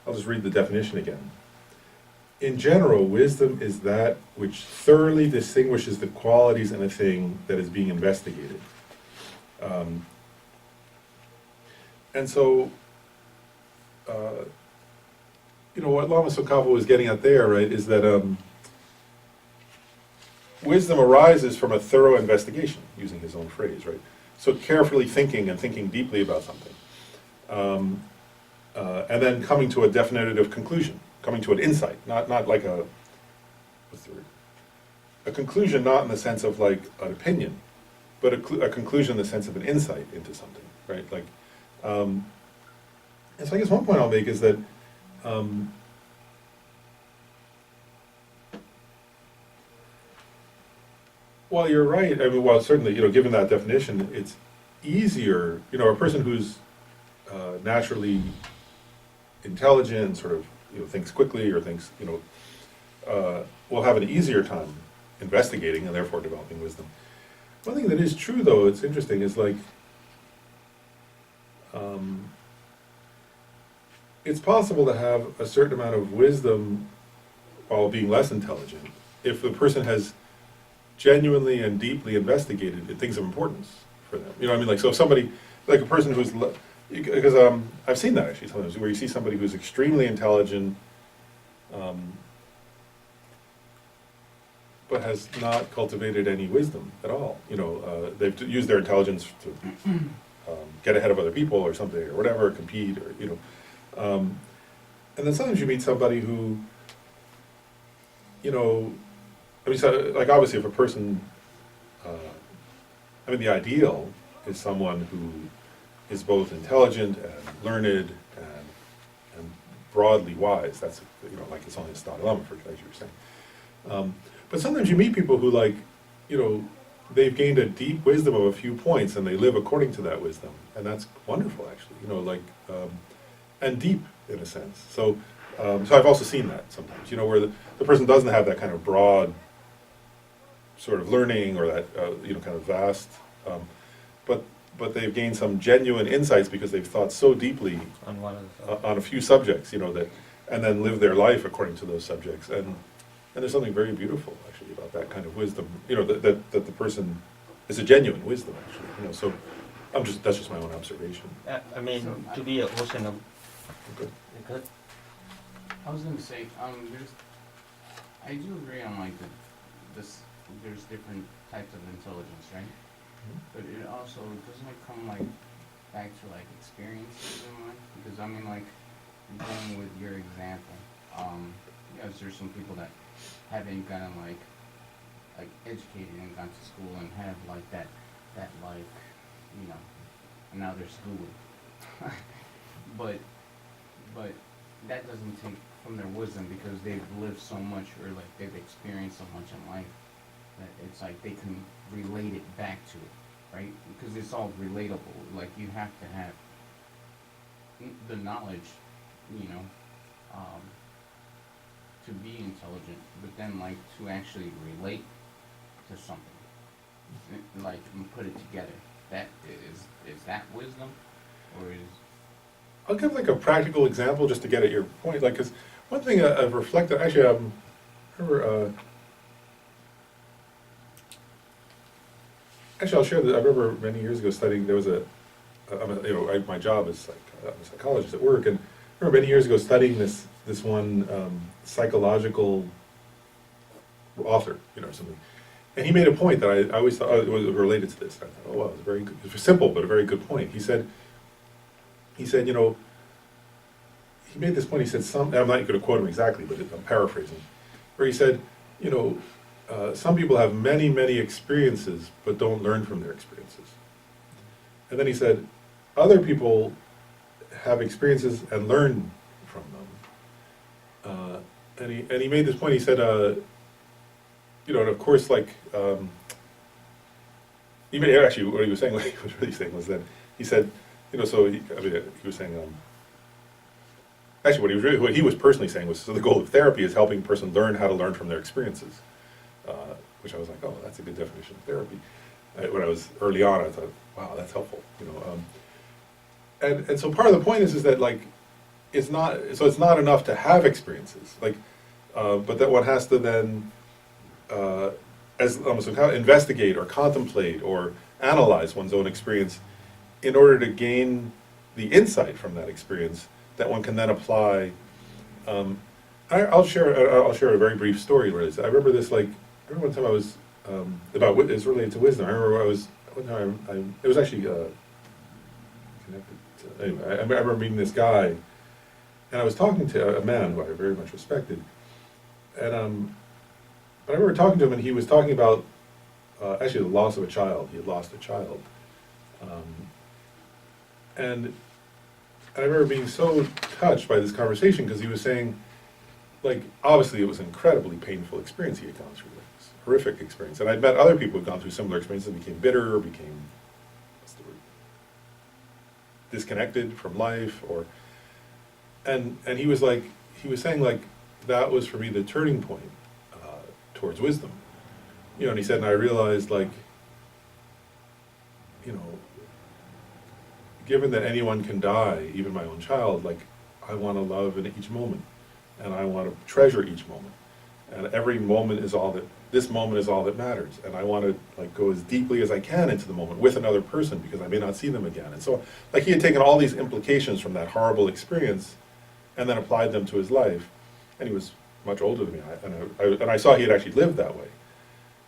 I'll just read the definition again. In general, wisdom is that which thoroughly distinguishes the qualities in a thing that is being investigated. And so, what Lama Tsongkhapa was getting at there, right, is that wisdom arises from a thorough investigation, using his own phrase, right? So carefully thinking and thinking deeply about something. And then coming to a definitive conclusion, coming to an insight, not like what's the word? A conclusion not in the sense of like an opinion, but a conclusion in the sense of an insight into something, right? Like, and so I guess one point I'll make is that well, you're right. Certainly, given that definition, it's easier, a person who's naturally intelligent, sort of, thinks quickly or thinks, will have an easier time investigating and therefore developing wisdom. One thing that is true, though, it's interesting, is like, it's possible to have a certain amount of wisdom while being less intelligent if the person has genuinely and deeply investigated things of importance for them. You know what I mean? Like, so if somebody, like a person who's, because I've seen that actually sometimes, where you see somebody who's extremely intelligent, but has not cultivated any wisdom at all. You know, they've used their intelligence to get ahead of other people or something, or whatever, compete, or, you know. And then sometimes you meet somebody who, you know, I mean, so, like, obviously if a person, I mean, the ideal is someone who is both intelligent and learned and broadly wise. That's, you know, like it's only a Dalai Lama, as you were saying. But sometimes you meet people who, like, you know, they've gained a deep wisdom of a few points and they live according to that wisdom. And that's wonderful, actually, you know, like, and deep in a sense. So I've also seen that sometimes, you know, where the person doesn't have that kind of broad sort of learning or that, you know, kind of vast, but they've gained some genuine insights because they've thought so deeply On one of the on a few subjects, you know, that, and then live their life according to those subjects. And there's something very beautiful, actually, about that kind of wisdom, you know, that the person is a genuine wisdom, actually, you know, so that's just my own observation. I mean, to be an ocean of... Okay. Good. I was gonna say, I do agree on like there's different types of intelligence, right? But it also, doesn't it come like back to like experiences in life? Because I mean, like, going with your example, yes, there's some people that haven't gotten like educated and gone to school and have like that like, you know, and now they're schooling. but that doesn't take from their wisdom because they've lived so much or like they've experienced so much in life that it's like they can relate it back to it, right? Because it's all relatable. Like, you have to have the knowledge, you know, to be intelligent, but then like to actually relate to something, like, and put it together. That is that wisdom, or is... I'll give like a practical example just to get at your point, like, because one thing I've reflected, actually, I remember, actually I'll share that. I remember many years ago studying, there was you know, my job is I'm a psychologist at work, and I remember many years ago studying this one psychological author, you know, or something. And he made a point that I always thought it was related to this. I thought, oh, wow, it was very good. It was simple, but a very good point. He said, you know, he made this point, he said, I'm not going to quote him exactly, but I'm paraphrasing, where he said, you know, some people have many, many experiences, but don't learn from their experiences. And then he said, other people have experiences and learn from them. And he made this point, he said, you know, and of course, like, actually, what he was saying, what he was really saying was that, he said, you know, so he was saying, actually what he was personally saying was, so the goal of therapy is helping a person learn how to learn from their experiences, which I was like, oh, that's a good definition of therapy. When I was early on, I thought, wow, that's helpful, you know. And so part of the point is that, like, it's not enough to have experiences, like, but that one has to then, as almost investigate or contemplate or analyze one's own experience in order to gain the insight from that experience that one can then apply. I'll share a very brief story related to that. I remember this, like, I remember one time I was, it's related to wisdom. I remember one time it was actually connected to, anyway, I remember meeting this guy, and I was talking to a man who I very much respected, and but I remember talking to him, and he was talking about actually the loss of a child. He had lost a child. And I remember being so touched by this conversation because he was saying, like, obviously it was an incredibly painful experience he had gone through, like, this horrific experience. And I'd met other people who'd gone through similar experiences and became bitter, or became, what's the word, disconnected from life, or, and he was like, he was saying, like, that was for me the turning point towards wisdom. You know, and he said, and I realized, like, you know, given that anyone can die, even my own child, like, I want to love in each moment, and I want to treasure each moment, and every moment is all that, this moment is all that matters, and I want to, like, go as deeply as I can into the moment with another person, because I may not see them again. And so, like, he had taken all these implications from that horrible experience, and then applied them to his life, and he was much older than me, and I saw he had actually lived that way,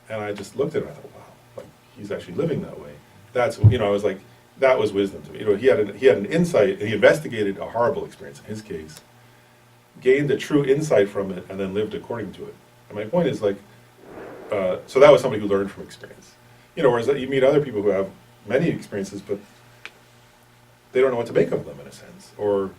and I just looked at him, I thought, wow, like, he's actually living that way. That's, you know, I was like, that was wisdom to me. You know, he had an insight, and he investigated a horrible experience in his case, gained a true insight from it, and then lived according to it. And my point is, like, so that was somebody who learned from experience. You know, whereas you meet other people who have many experiences, but they don't know what to make of them in a sense, or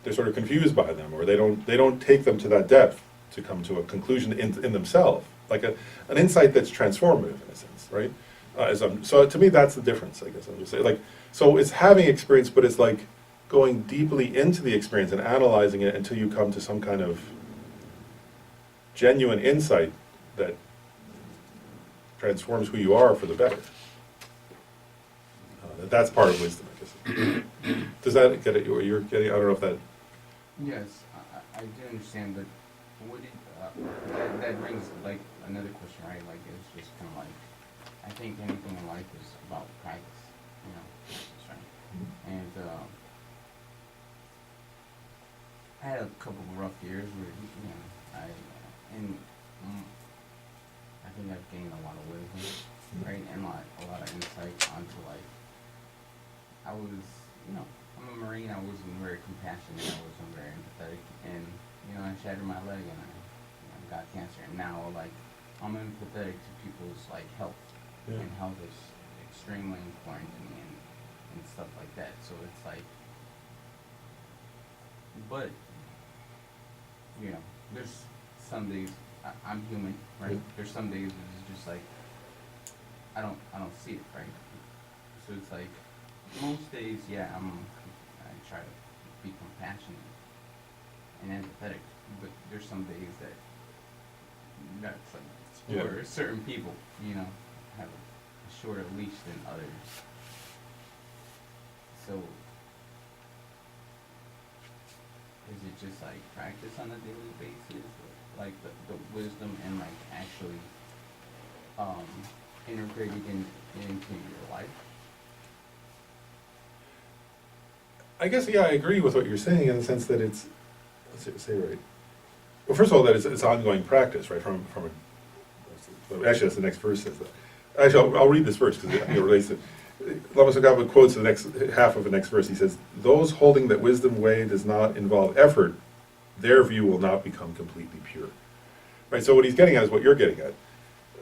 they're sort of confused by them, or they don't take them to that depth to come to a conclusion in themselves, like an insight that's transformative in a sense, right? So to me, that's the difference, I guess I'm just saying. Like, so it's having experience, but it's like going deeply into the experience and analyzing it until you come to some kind of genuine insight that transforms who you are for the better. That's part of wisdom, I guess. Does that get it? You're getting? I don't know if that. Yes, I do understand, but what did, that brings like another question, right? Like it's just kind of like, I think anything in life is about practice, you know, practice, right? And I had a couple of rough years where, you know, I think I've gained a lot of wisdom, right? And like a lot of insight onto like, I was, you know, I'm a Marine, I wasn't very compassionate, I wasn't very empathetic, and, you know, I shattered my leg and I got cancer, and now, like, I'm empathetic to people's, like, health, and health is extremely important to me, and stuff like that, so it's like, but, you know, there's some days, I'm human, right? There's some days it's just like, I don't see it, right? So it's like, most days, yeah, I try to be compassionate and empathetic, but there's some days that's like, for certain people, you know, have a shorter leash than others. So, is it just like practice on a daily basis, or like the wisdom and like actually integrating into your life? I guess, yeah, I agree with what you're saying in the sense that it's, let's say right. Well, first of all, that it's ongoing practice, right? Actually, that's the next verse says that. Actually, I'll read this verse because it relates to. Lama Tsongkhapa quotes the next half of the next verse. He says, "Those holding that wisdom way does not involve effort, their view will not become completely pure." Right. So what he's getting at is what you're getting at.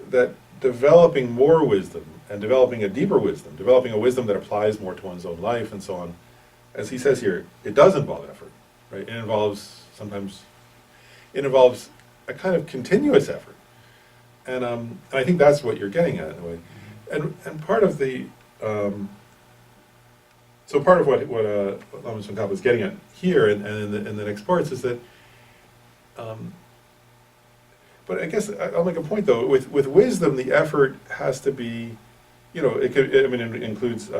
That developing more wisdom and developing a deeper wisdom, developing a wisdom that applies more to one's own life and so on. As he says here, it does involve effort, right? It involves a kind of continuous effort, and I think that's what you're getting at in a way, and part of the so part of what Lama Tsongkhapa is getting at here and in the next parts is that, but I guess I'll make a point though. With wisdom, the effort has to be, you know, it includes.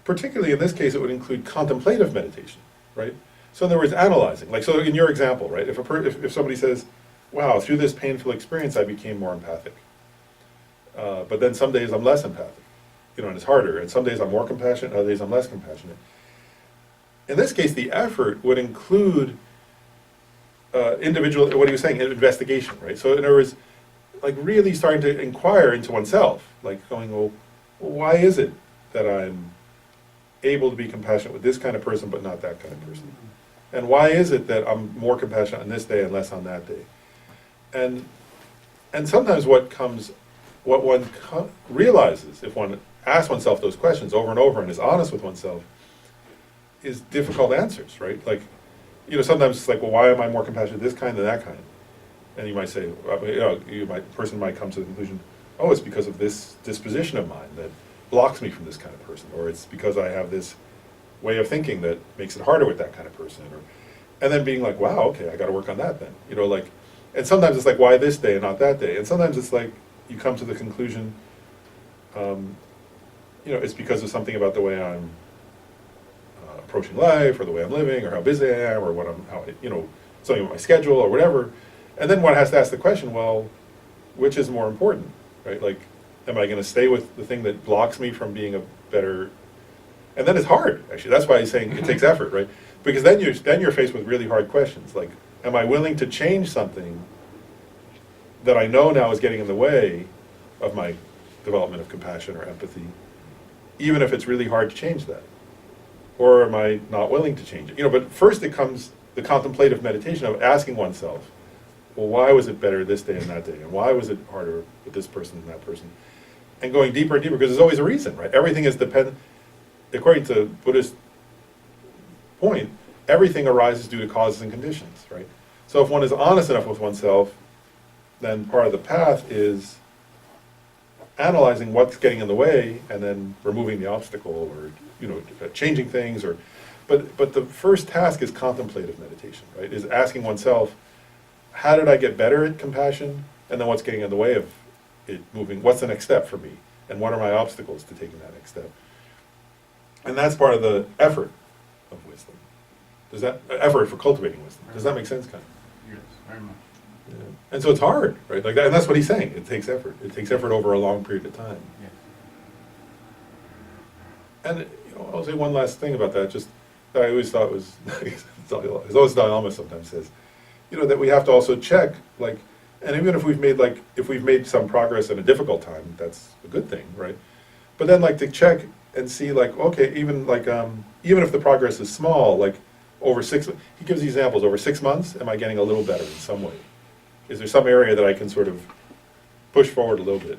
Particularly in this case, it would include contemplative meditation, right? So in other words, analyzing. Like, so in your example, right? If somebody says, wow, through this painful experience, I became more empathic. But then some days I'm less empathic, you know, and it's harder. And some days I'm more compassionate, other days I'm less compassionate. In this case, the effort would include individual, what he was saying, investigation, right? So in other words, like really starting to inquire into oneself, like going, well, why is it that I'm able to be compassionate with this kind of person but not that kind of person? And why is it that I'm more compassionate on this day and less on that day? And sometimes what one realizes if one asks oneself those questions over and over and is honest with oneself is difficult answers, right? Like, you know, sometimes it's like, well, why am I more compassionate this kind than that kind? And you might say, person might come to the conclusion, oh, it's because of this disposition of mine that blocks me from this kind of person, or it's because I have this way of thinking that makes it harder with that kind of person, and then being like, wow, okay, I got to work on that then, you know, like, and sometimes it's like, why this day and not that day, and sometimes it's like you come to the conclusion, it's because of something about the way I'm approaching life, or the way I'm living, or how busy I am, or something about my schedule, or whatever. And then one has to ask the question, well, which is more important, right? Like, am I going to stay with the thing that blocks me from being a better? And then it's hard, actually. That's why he's saying it takes effort, right? Because then you're faced with really hard questions, like, am I willing to change something that I know now is getting in the way of my development of compassion or empathy, even if it's really hard to change that? Or am I not willing to change it? But first it comes the contemplative meditation of asking oneself, well, why was it better this day and that day? And why was it harder with this person and that person? And going deeper and deeper, because there's always a reason, right? Everything is dependent, according to Buddhist point, everything arises due to causes and conditions, right? So if one is honest enough with oneself, then part of the path is analyzing what's getting in the way and then removing the obstacle, or changing things, but the first task is contemplative meditation, right? Is asking oneself, how did I get better at compassion? And then what's getting in the way of it moving? What's the next step for me? And what are my obstacles to taking that next step? And that's part of the effort of wisdom. Does that effort for cultivating wisdom? Does that make sense, kind of? Yes, very much. Yeah. And so it's hard, right? Like that, and that's what he's saying. It takes effort. It takes effort over a long period of time. Yes. And I'll say one last thing about that. Just that I always thought was, as always Dalai Lama sometimes says, that we have to also check, like, and even if we've made some progress in a difficult time, that's a good thing, right? But then, like, to check and see, like, okay, even if the progress is small, like over he gives examples, over 6 months, am I getting a little better in some way? Is there some area that I can sort of push forward a little bit?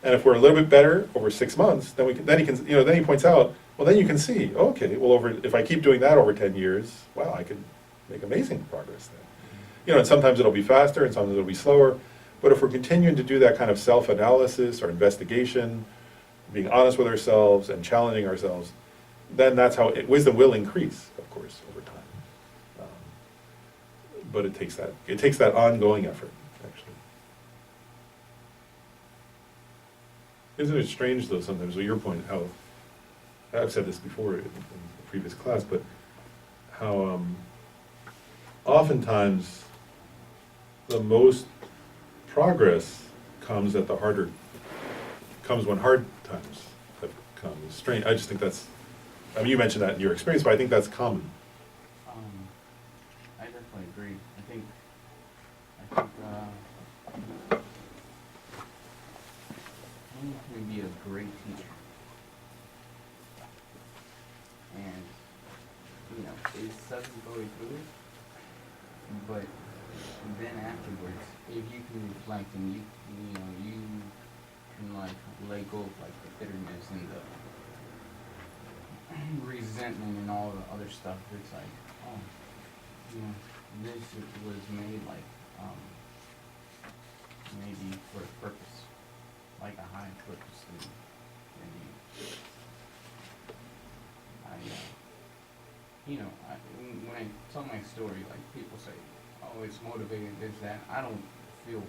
And if we're a little bit better over 6 months, then he points out, well, then you can see, okay, well, if I keep doing that over 10 years, wow, I can make amazing progress then. And sometimes it'll be faster and sometimes it'll be slower. But if we're continuing to do that kind of self-analysis or investigation, being honest with ourselves and challenging ourselves, then that's how wisdom will increase, of course, over time. But it takes that ongoing effort, actually. Isn't it strange, though, sometimes, with your point, how, I've said this before in the previous class, but how oftentimes the most progress comes when hard times have come. It's strange. I just think you mentioned that in your experience, but I think that's common. I definitely agree. I think one can be a great teacher, and it sucks going through it, but then afterwards, if you can reflect and you can let go of the bitterness and the resentment and all the other stuff, it's like, oh, this was made maybe for a purpose, like a high purpose, and when I tell my story, people say, oh, it's motivated, this, that. I don't feel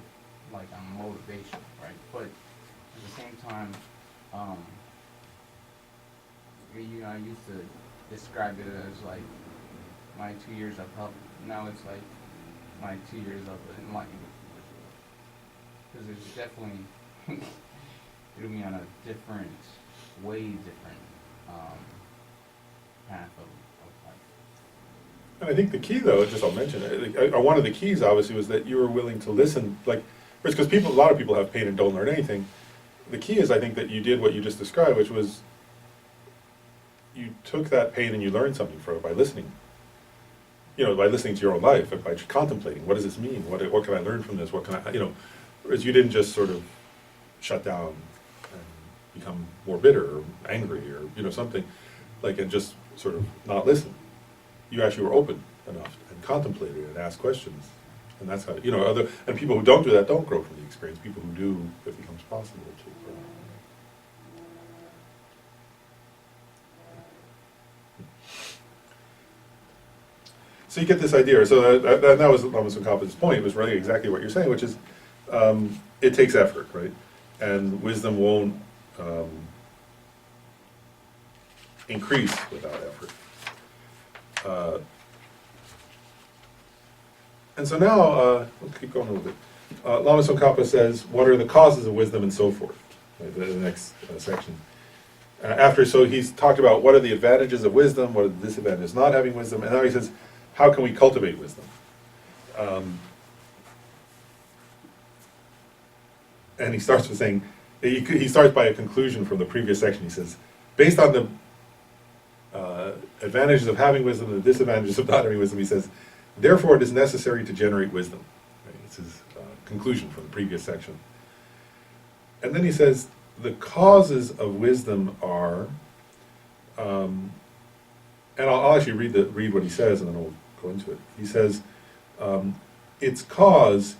like I'm motivation, right? But at the same time, I used to describe it as my 2 years of help. Now it's my 2 years of enlightenment. Because it's definitely threw me on a different path of life. And I think the key, though, I'll mention it, one of the keys, obviously, was that you were willing to listen, because a lot of people have pain and don't learn anything. The key is, I think, that you did what you just described, which was you took that pain and you learned something from it by listening. By listening to your own life, and by contemplating, what does this mean? What can I learn from this? What can I, whereas you didn't just sort of shut down and become more bitter or angry or, something, and just sort of not listen. You actually were open enough and contemplated and asked questions. And that's how, and people who don't do that don't grow from the experience. People who do, it becomes possible to grow. So you get this idea. So that was Lama Tsongkhapa's point. It was really exactly what you're saying, which is it takes effort, right? And wisdom won't increase without effort. And so now, let's keep going a little bit. Lama Tsongkhapa says, what are the causes of wisdom and so forth? Right, the next section. So he's talked about what are the advantages of wisdom, what are the disadvantages of not having wisdom, and now he says, how can we cultivate wisdom? And he starts with saying, he starts by a conclusion from the previous section. He says, based on the advantages of having wisdom and the disadvantages of not having wisdom, he says, therefore it is necessary to generate wisdom. Right? It's his conclusion from the previous section. And then he says, the causes of wisdom are, and I'll actually read what he says, and then I'll go into it. He says, its cause,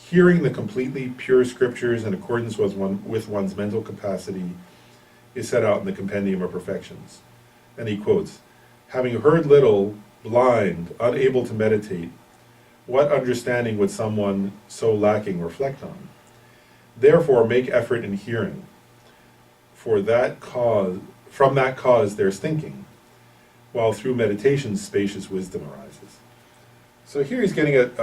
hearing the completely pure scriptures in accordance with one's mental capacity, is set out in the Compendium of Perfections. And he quotes, having heard little, blind, unable to meditate, what understanding would someone so lacking reflect on? Therefore make effort in hearing, for from that cause there's thinking, while through meditation spacious wisdom arises. So here he's getting at,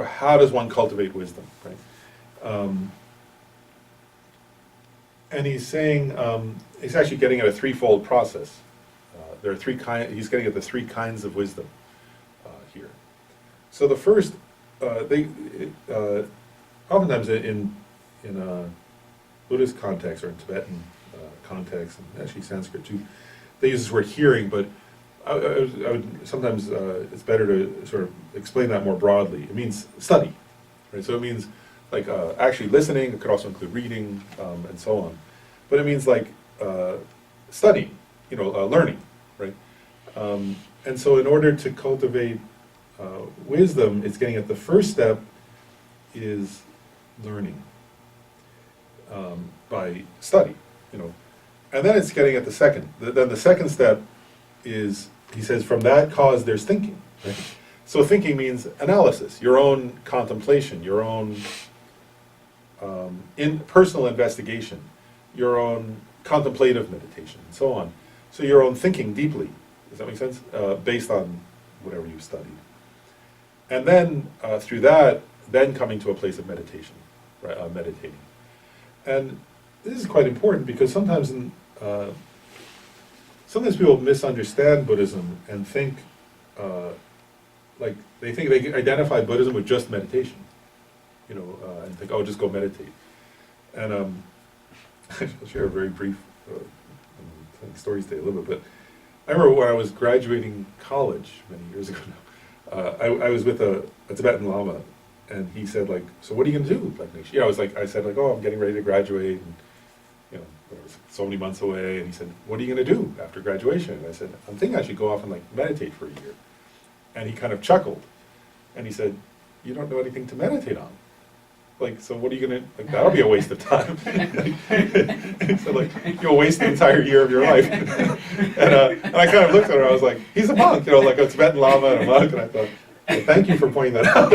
how does one cultivate wisdom, right? And he's saying, he's actually getting at a threefold process. There are he's getting at the three kinds of wisdom here. So the first, oftentimes in Buddhist context or in Tibetan context, and actually Sanskrit too, they use this word hearing, but I would sometimes it's better to sort of explain that more broadly. It means study, right? So it means like actually listening. It could also include reading and so on, but it means like studying, learning, right? And so in order to cultivate wisdom, it's getting at the first step is learning by study, and then it's getting at the second. Then the second step is, he says, from that cause there's thinking. Right? So thinking means analysis, your own contemplation, your own personal investigation, your own contemplative meditation, and so on. So your own thinking deeply. Does that make sense? Based on whatever you've studied. And then through that, then coming to a place of meditation, right? Meditating. And this is quite important because sometimes people misunderstand Buddhism and think, they think they identify Buddhism with just meditation, and think, oh, just go meditate. And I'll share a very brief story today a little bit, but I remember when I was graduating college many years ago now, I was with a Tibetan Lama, and he said, so what are you going to do next year? I said, oh, I'm getting ready to graduate, and it was so many months away, and he said, what are you going to do after graduation? And I said, I'm thinking I should go off and meditate for a year. And he kind of chuckled, and he said, you don't know anything to meditate on. So what are you going to, that'll be a waste of time. He said, you'll waste the entire year of your life. and I kind of looked at her, I was like, he's a monk, like a Tibetan Lama and a monk, and I thought, well, thank you for pointing that out.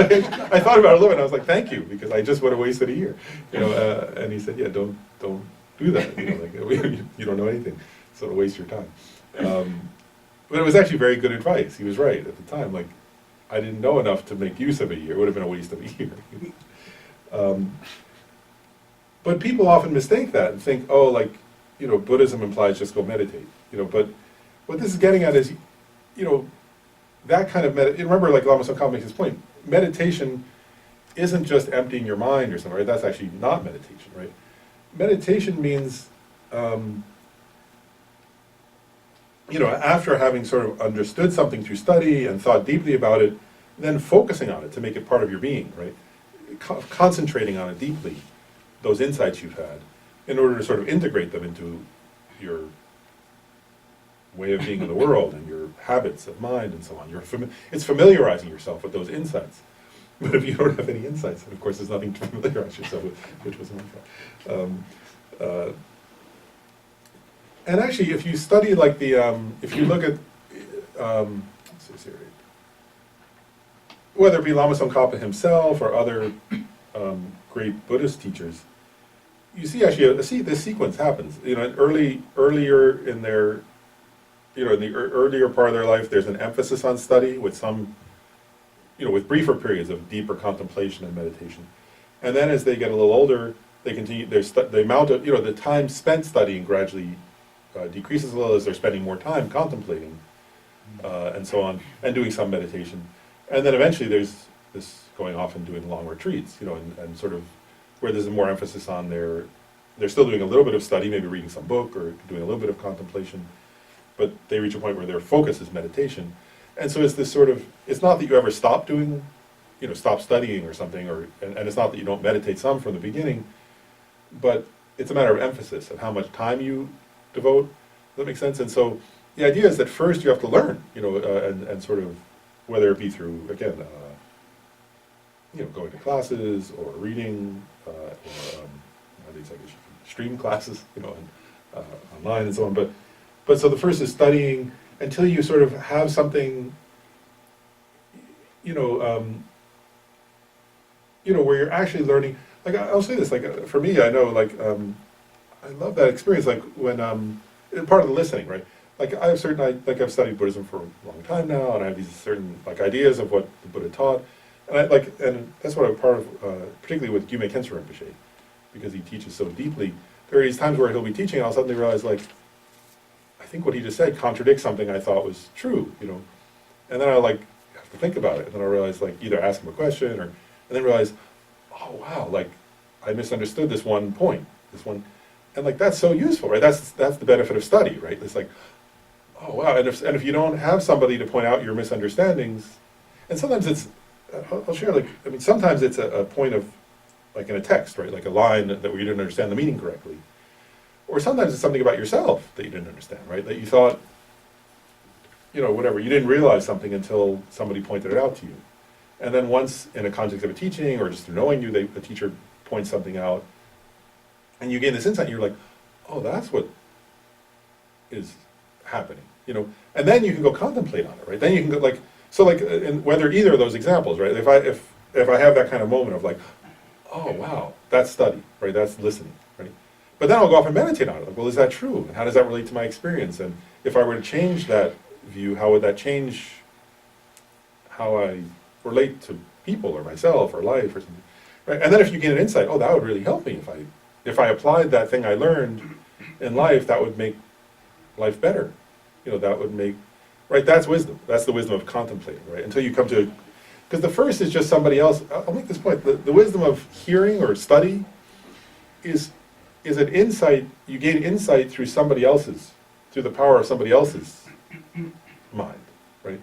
I thought about it a little bit, and I was like, thank you, because I just would have wasted a year. And he said, yeah, don't do that. You don't know anything, so it'll waste your time. But it was actually very good advice. He was right at the time. I didn't know enough to make use of a year. It would have been a waste of a year. But people often mistake that and think, Buddhism implies just go meditate. But what this is getting at is, that kind of remember, Lama Tsongkhapa makes this point, meditation isn't just emptying your mind or something, right? That's actually not meditation, right? Meditation means, after having sort of understood something through study and thought deeply about it, then focusing on it to make it part of your being, right? Concentrating on it deeply, those insights you've had, in order to sort of integrate them into your way of being in the world and your habits of mind and so on. It's familiarizing yourself with those insights. But if you don't have any insights, then of course there's nothing to familiarize yourself with, which was my fault. And actually, if you study if you look at, let's see here, whether it be Lama Tsongkhapa himself or other great Buddhist teachers, you see actually, this sequence happens, earlier in their, in the earlier part of their life, there's an emphasis on study with some, with briefer periods of deeper contemplation and meditation. And then as they get a little older, they continue, the amount of, the time spent studying gradually decreases a little as they're spending more time contemplating, and so on, and doing some meditation. And then eventually there's this going off and doing long retreats, and sort of where there's more emphasis on they're still doing a little bit of study, maybe reading some book or doing a little bit of contemplation, but they reach a point where their focus is meditation. And so it's this sort of, it's not that you ever stop doing, stop studying or something, and it's not that you don't meditate some from the beginning, but it's a matter of emphasis, of how much time you devote. Does that make sense? And so the idea is that first you have to learn, and sort of, whether it be through, again, going to classes or reading, or nowadays I guess you can stream classes, and, online and so on. But so the first is studying until you sort of have something, where you're actually learning. Like I'll say this, like for me, I know, like I love that experience. Like when part of the listening, right? Like I've studied Buddhism for a long time now, and I have these certain ideas of what the Buddha taught, and that's what I'm part of, particularly with Gyume Khenso Rinpoche, because he teaches so deeply. There are these times where he'll be teaching, and I'll suddenly realize, like, I think what he just said contradicts something I thought was true, and then I'll have to think about it, and then I'll realize, either ask him a question, and then realize, oh wow, I misunderstood this one point, and that's so useful, right? That's the benefit of study, right? It's like, oh wow, and if you don't have somebody to point out your misunderstandings, and sometimes it's, I'll share, sometimes it's a point of, in a text, right? Like a line that where you didn't understand the meaning correctly. Or sometimes it's something about yourself that you didn't understand, right? That you thought, whatever, you didn't realize something until somebody pointed it out to you. And then once, in a context of a teaching, or just through knowing you, the teacher points something out, and you gain this insight, and you're like, oh, that's what is happening, And then you can go contemplate on it, right? Then you can go, in whether either of those examples, right? If I have that kind of moment of oh, wow, that's study, right? That's listening, right? But then I'll go off and meditate on it. Well, is that true? And how does that relate to my experience? And if I were to change that view, how would that change how I relate to people or myself or life or something, right? And then if you gain an insight, oh, that would really help me if I applied that thing I learned in life, that would make life better. That would make, right? That's wisdom. That's the wisdom of contemplating, right? Until you come to, because the first is just somebody else. I'll make this point. The wisdom of hearing or study is an insight. You gain insight through through the power of somebody else's mind, right?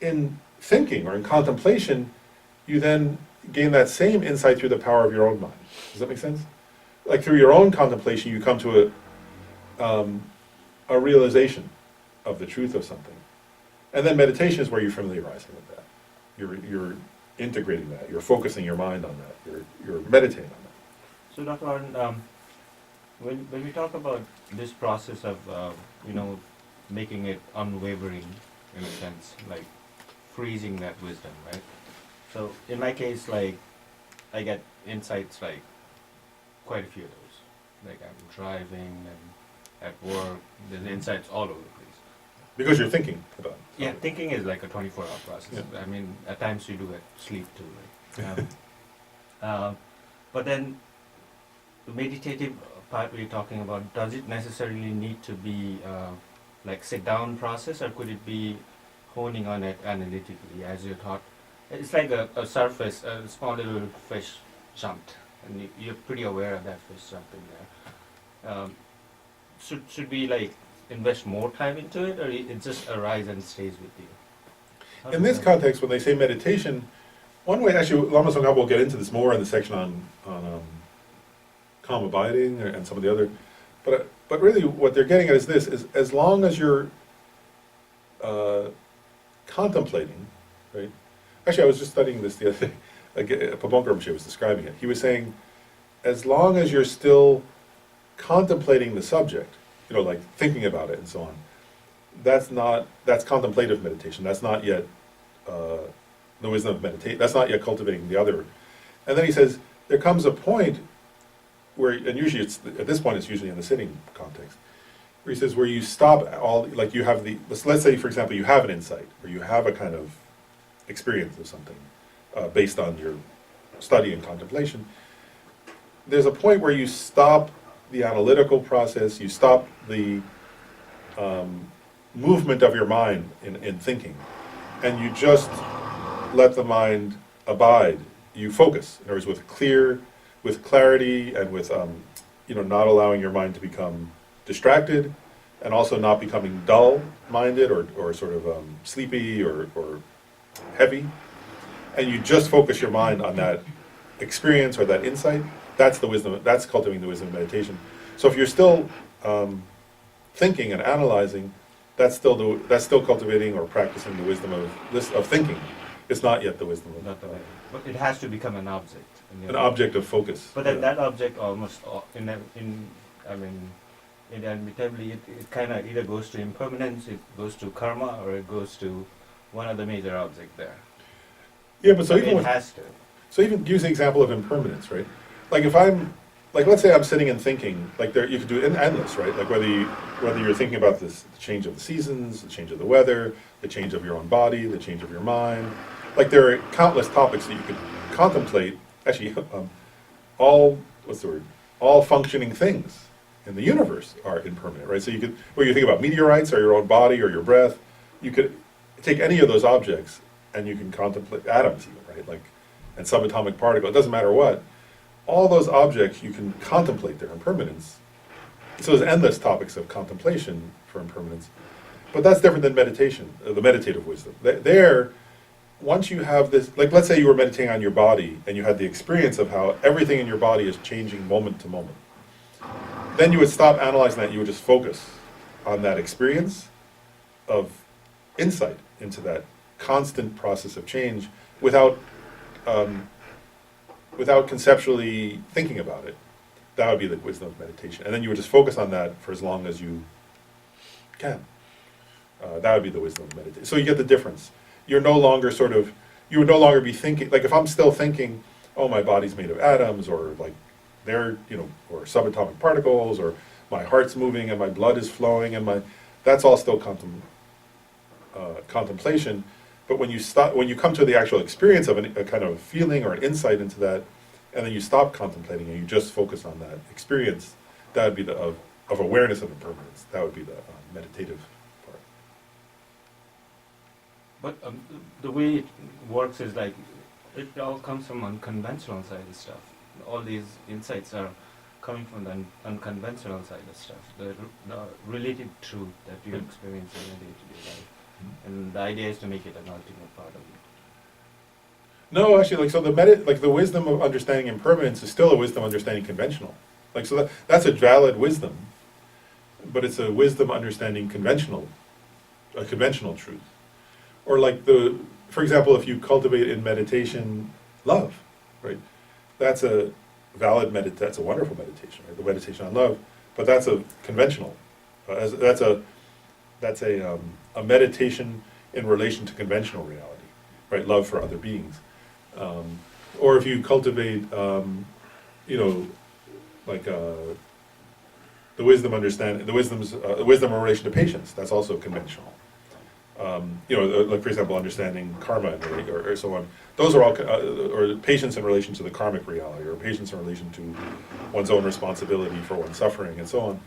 In thinking or in contemplation, you then gain that same insight through the power of your own mind. Does that make sense? Through your own contemplation, you come to a realization of the truth of something. And then meditation is where you're familiarizing with that. You're integrating that. You're focusing your mind on that. You're meditating on that. So Dr. Arden, when we talk about this process of making it unwavering in a sense, freezing that wisdom, right? So in my case, I get insights quite a few of those. I'm driving and at work, there's insights all over the place. Because you're thinking about it. Yeah, thinking is like a 24-hour process. Yeah. I mean, at times you do it sleep too, right? But then the meditative part we're talking about, does it necessarily need to be sit down process, or could it be honing on it analytically as you thought? It's like a surface, a small little fish jumped, and you're pretty aware of that fish jumping there. Should we invest more time into it, or it just arises and stays with you? In this context, when they say meditation, one way, actually, Lama Tsongkhapa will get into this more in the section on calm abiding and some of the other, but really what they're getting at is this, is as long as you're contemplating, right? Actually, I was just studying this the other day, Pabonka Rinpoche was describing it. He was saying, as long as you're still contemplating the subject, thinking about it and so on, that's contemplative meditation. That's not yet the wisdom of meditation. That's not yet cultivating the other. And then he says, there comes a point where, and usually it's, at this point, it's usually in the sitting context, where he says where you stop all, like you have the, let's say, for example, you have an insight, or you have a kind of experience of something based on your study and contemplation. There's a point where you stop the analytical process, you stop the movement of your mind in thinking, and you just let the mind abide. You focus, in other words, with clarity and with not allowing your mind to become distracted, and also not becoming dull-minded or sort of sleepy or heavy. And you just focus your mind on that experience or that insight. That's the wisdom. That's cultivating the wisdom of meditation. So if you're still thinking and analyzing, that's still cultivating or practicing the wisdom of thinking. It's not yet the wisdom of Not the way. But it has to become an object. an object of focus. But that object almost, inevitably, it kind of either goes to impermanence, it goes to karma, or it goes to one of the major object there. Yeah, but so even it with, has to. so even use the example of impermanence, right? Like if I'm, like let's say I'm sitting and thinking, like there you could do it endless, right? Like whether you're thinking about this, the change of the seasons, the change of the weather, the change of your own body, the change of your mind. Like there are countless topics that you could contemplate. Actually, all functioning things in the universe are impermanent, right? So you could, whether you think about meteorites or your own body or your breath, you could take any of those objects and you can contemplate atoms even, right? Like, and subatomic particle, it doesn't matter what. All those objects, you can contemplate their impermanence. So there's endless topics of contemplation for impermanence. But that's different than meditation, the meditative wisdom. There, once you have this, like let's say you were meditating on your body and you had the experience of how everything in your body is changing moment to moment. Then you would stop analyzing that, you would just focus on that experience of insight into that constant process of change without conceptually thinking about it. That would be the wisdom of meditation. And then you would just focus on that for as long as you can. That would be the wisdom of meditation. So you get the difference. You're no longer you would no longer be thinking, like if I'm still thinking, oh, my body's made of atoms, or like they're, or subatomic particles, or my heart's moving and my blood is flowing, and that's all still contemplation. But when you come to the actual experience of a kind of feeling or an insight into that, and then you stop contemplating and you just focus on that experience, that would be of awareness of impermanence. That would be the meditative part. But the way it works is like, it all comes from unconventional side of stuff. All these insights are coming from the unconventional side of stuff, the related truth that you experience in your day-to-day life. And the idea is to make it an ultimate part of it. No, actually, the wisdom of understanding impermanence is still a wisdom understanding conventional. Like, so that's a valid wisdom, but it's a wisdom understanding a conventional truth. Or like for example, if you cultivate in meditation love, right? That's a valid that's a wonderful meditation, right? The meditation on love, but that's a conventional. That's a meditation in relation to conventional reality, right? Love for other beings. Or if you cultivate, the wisdom in relation to patience, that's also conventional. Like for example, understanding karma or so on. Those are all, or patience in relation to the karmic reality, or patience in relation to one's own responsibility for one's suffering, and so on.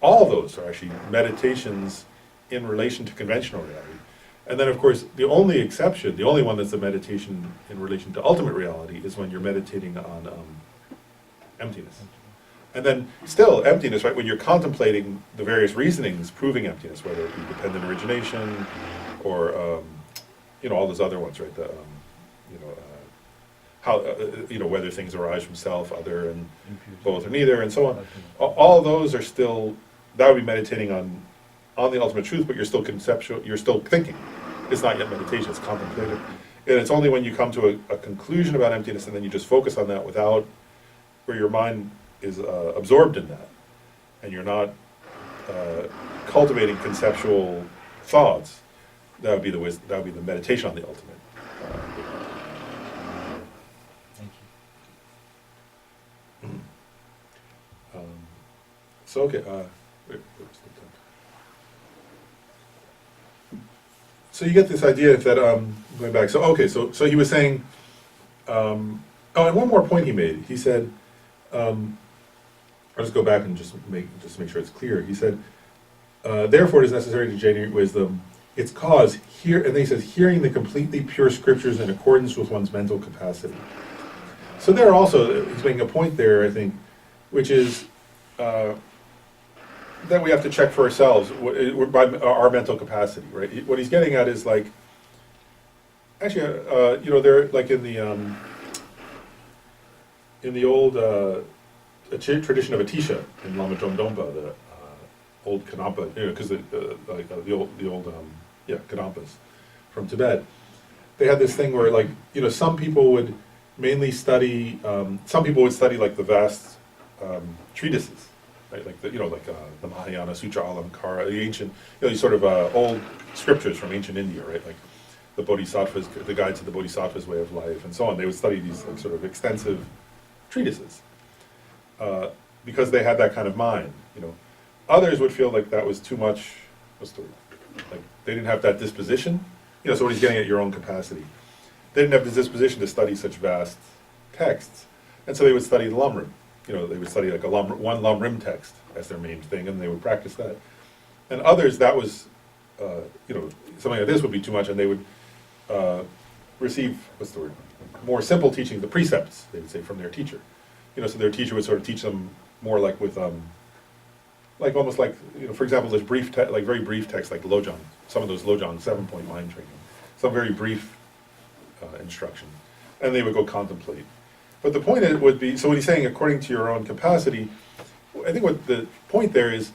All of those are actually meditations in relation to conventional reality. And then, of course, the only exception, the only one that's a meditation in relation to ultimate reality is when you're meditating on emptiness. And then still, emptiness, right, when you're contemplating the various reasonings proving emptiness, whether it be dependent origination or, all those other ones, right, whether things arise from self, other, and both or neither, and so on. All those are still, that would be meditating on the ultimate truth, but you're still conceptual, you're still thinking. It's not yet meditation, it's contemplative. And it's only when you come to a conclusion about emptiness and then you just focus on that where your mind is absorbed in that, and you're not cultivating conceptual thoughts, that would be the meditation on the ultimate. Thank you. So, okay, wait, what's the time? So you get this idea that, going back, so, okay, so he was saying, oh, and one more point he made. He said, I'll just go back and just make sure it's clear. He said, therefore it is necessary to generate wisdom. Its cause, and then he says, hearing the completely pure scriptures in accordance with one's mental capacity. So there also, he's making a point there, I think, which is that we have to check for ourselves by our mental capacity, right? What he's getting at is like, actually, they're like in the old tradition of Atisha in Lama Tsongkhapa, the old Kadampa, because the old Kadampas from Tibet, they had this thing where, like, some people would mainly study, like the vast treatises, right? Like the Mahayana Sutra Alamkara, the ancient, these sort of old scriptures from ancient India, right? Like the Bodhisattvas, the Guide to the Bodhisattva's Way of Life, and so on. They would study these like, sort of extensive treatises because they had that kind of mind, Others would feel like that was too much, like they didn't have that disposition, so what he's getting at, your own capacity. They didn't have the disposition to study such vast texts, and so they would study the Lamrim. They would study like one Lamrim text as their main thing, and they would practice that. And others, that was, something like this would be too much, and they would receive, more simple teaching, the precepts, they would say, from their teacher. So their teacher would sort of teach them more like with, like almost like, for example, this brief, like very brief text, like Lojong, some of those Lojong 7-point mind training, some very brief instruction, and they would go contemplate. But the point would be, so when he's saying according to your own capacity, I think what the point there is,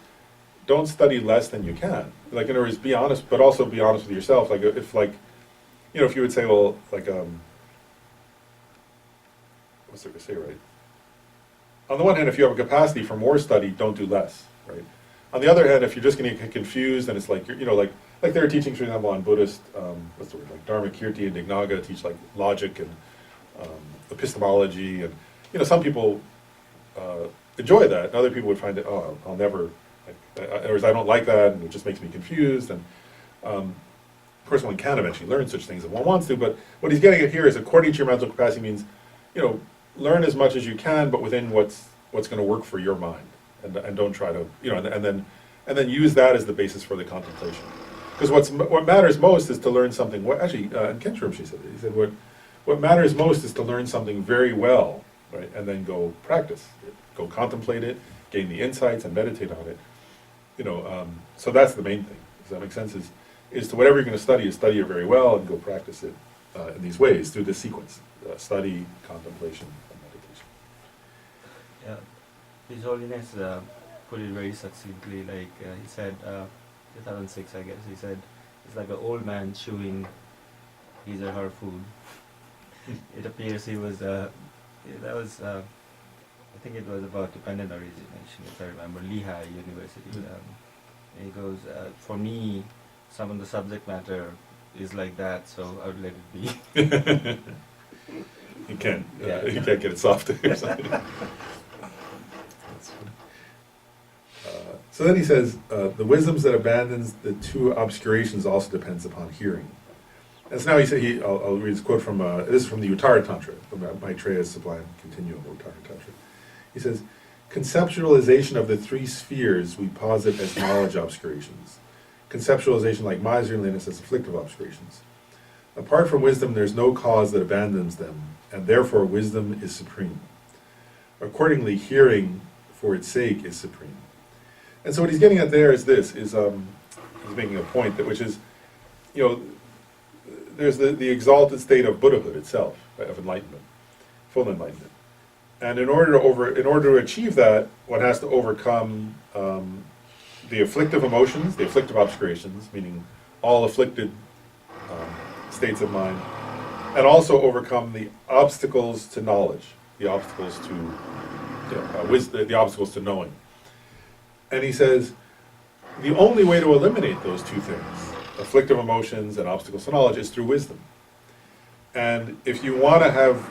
don't study less than you can. Like, in other words, be honest, but also be honest with yourself. Like, if you would say, well, like, what's there to say, right? On the one hand, if you have a capacity for more study, don't do less, right? On the other hand, if you're just going to get confused, and it's like, like there are teachings, for example, on Buddhist, like Dharma Kirti and Dignaga teach like logic and epistemology, and some people enjoy that, and other people would find it, I'll never, or I don't like that, and it just makes me confused. And of course, one can eventually learn such things if one wants to. But what he's getting at here is, according to your mental capacity, means learn as much as you can, but within what's going to work for your mind, and don't try to and then use that as the basis for the contemplation. Because what matters most is to learn something. In Kenshiram he said what matters most is to learn something very well, right, and then go practice it, go contemplate it, gain the insights, and meditate on it. So that's the main thing. Does that make sense? Is to whatever you're going to study, is study it very well and go practice it in these ways through this sequence: study, contemplation, and meditation. Yeah, His Holiness put it very succinctly. Like he said, 2006, I guess. He said it's like an old man chewing his or her food. It appears he was. That was. I think it was about dependent origination, if I remember, Lehigh University. And he goes, for me, some of the subject matter is like that, so I would let it be. You can't get it softer or something. That's funny. So then he says, the wisdoms that abandons the two obscurations also depends upon hearing. And so now I'll read this quote from, this is from the Uttara Tantra, from Maitreya's Sublime Continuum of Uttara Tantra. He says, conceptualization of the three spheres we posit as knowledge obscurations. Conceptualization, like miserliness, as afflictive obscurations. Apart from wisdom, there's no cause that abandons them, and therefore wisdom is supreme. Accordingly, hearing for its sake is supreme. And so what he's getting at there is this, he's making a point that, which is, there's the exalted state of Buddhahood itself, right, of enlightenment, full enlightenment. And in order to achieve that, one has to overcome the afflictive emotions, the afflictive obscurations, meaning all afflicted states of mind, and also overcome the obstacles to knowledge, the obstacles to wisdom, the obstacles to knowing. And he says, the only way to eliminate those two things, afflictive emotions and obstacles to knowledge, is through wisdom. And if you want to have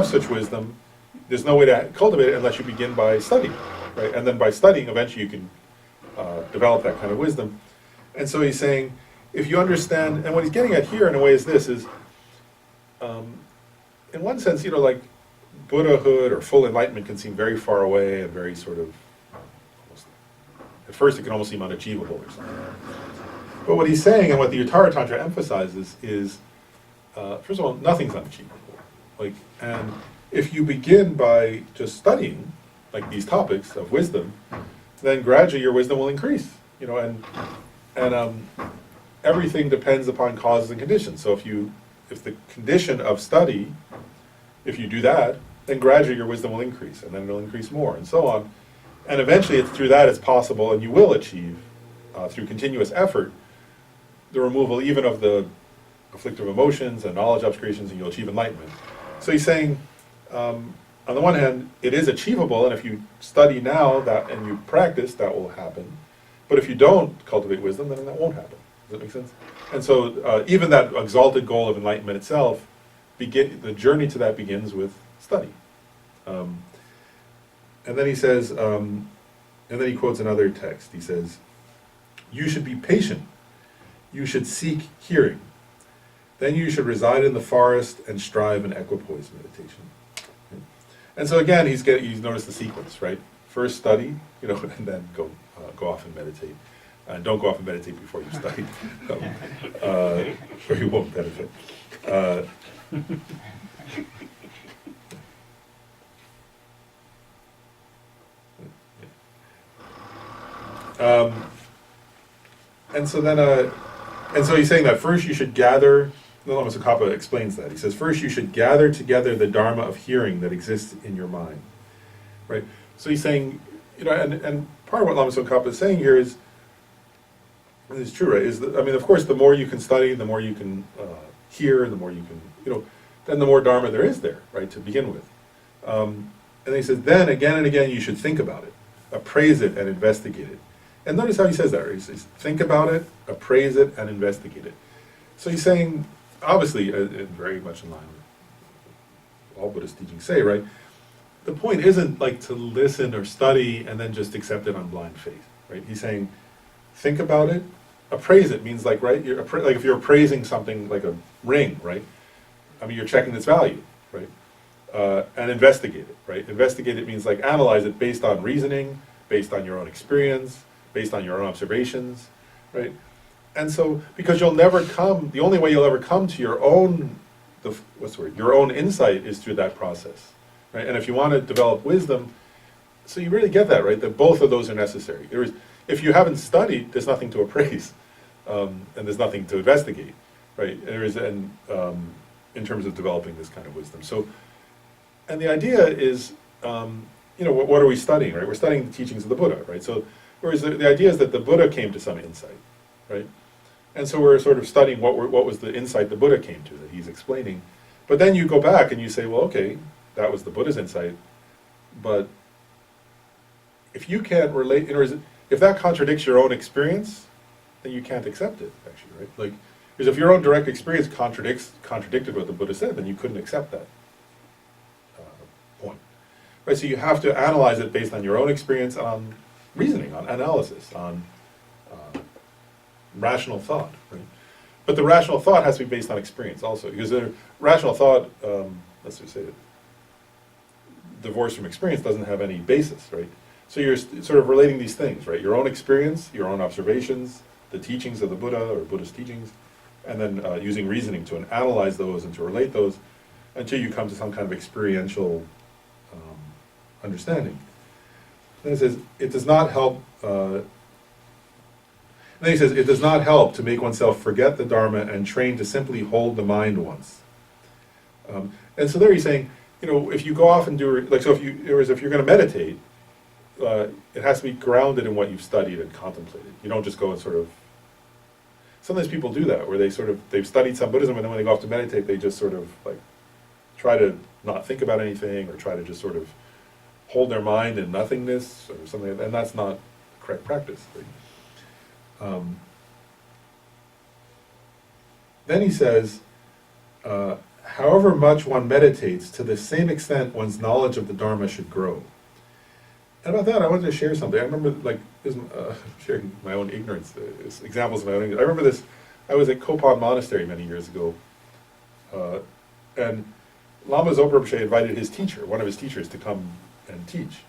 such wisdom, there's no way to cultivate it unless you begin by study. right? And then by studying, eventually you can develop that kind of wisdom. And so he's saying, if you understand, and what he's getting at here in a way is this, is in one sense, like Buddhahood or full enlightenment can seem very far away and very sort of, at first it can almost seem unachievable or something. But what he's saying, and what the Uttara Tantra emphasizes, is, first of all, nothing's unachievable. And if you begin by just studying, like these topics of wisdom, then gradually your wisdom will increase. And everything depends upon causes and conditions. So if the condition of study, if you do that, then gradually your wisdom will increase, and then it'll increase more, and so on. And eventually, through that, it's possible, and you will achieve, through continuous effort, the removal even of the afflictive emotions and knowledge obscurations, and you'll achieve enlightenment. So he's saying, on the one hand, it is achievable, and if you study now and you practice, that will happen. But if you don't cultivate wisdom, then that won't happen. Does that make sense? And so even that exalted goal of enlightenment itself, the journey to that begins with study. And then he says, and then he quotes another text. He says, "You should be patient. You should seek hearing. Then you should reside in the forest and strive in equipoise meditation." And so again, he's noticed the sequence, right? First study, and then go off and meditate. And don't go off and meditate before you study, or you won't benefit. And so he's saying that first you should gather. Lama Tsongkhapa explains that. He says, first you should gather together the dharma of hearing that exists in your mind, right? So he's saying, and part of what Lama Tsongkhapa is saying here is true, right? Of course, the more you can study, the more you can hear, the more you can, then the more dharma there is there, right, to begin with. And then he says, then again and again you should think about it, appraise it, and investigate it. And notice how he says that, right? He says, think about it, appraise it, and investigate it. So he's saying, obviously, and very much in line with all Buddhist teachings say, right? The point isn't like to listen or study and then just accept it on blind faith, right? He's saying, think about it, appraise it means like, right? Like if you're appraising something like a ring, right? You're checking its value, right? And investigate it, right? Investigate it means like analyze it based on reasoning, based on your own experience, based on your own observations, right? And so, because the only way you'll ever come to your own, your own insight is through that process, right? And if you want to develop wisdom, so you really get that, right? That both of those are necessary. If you haven't studied, there's nothing to appraise, and there's nothing to investigate, right? In terms of developing this kind of wisdom. So, and the idea is, what are we studying, right? We're studying the teachings of the Buddha, right? So, whereas the idea is that the Buddha came to some insight, right? And so we're sort of studying what was the insight the Buddha came to, that he's explaining. But then you go back and you say, well, okay, that was the Buddha's insight, but if you can't relate, if that contradicts your own experience, then you can't accept it, actually, right? Because if your own direct experience contradicted what the Buddha said, then you couldn't accept that point, right? So you have to analyze it based on your own experience, on reasoning, on analysis, on rational thought, right? But the rational thought has to be based on experience also, because the rational thought, let's just say it, divorced from experience doesn't have any basis, right? So you're sort of relating these things, right? Your own experience, your own observations, the teachings of the Buddha or Buddhist teachings, and then using reasoning to analyze those and to relate those until you come to some kind of experiential understanding. Then it says, it does not help. Then he says, it does not help to make oneself forget the Dharma and train to simply hold the mind once. And so there he's saying, if you go off and do, if you're going to meditate, it has to be grounded in what you've studied and contemplated. You don't just go and sort of. Sometimes people do that, where they've studied some Buddhism, and then when they go off to meditate, they just sort of try to not think about anything, or try to just sort of hold their mind in nothingness or something like that, and that's not correct practice. Then he says, however much one meditates, to the same extent one's knowledge of the Dharma should grow. And about that, I wanted to share something. I remember, like, sharing my own ignorance, examples of my own ignorance. I remember this, I was at Kopan Monastery many years ago, and Lama Tsongkhapa invited his teacher, one of his teachers, to come and teach.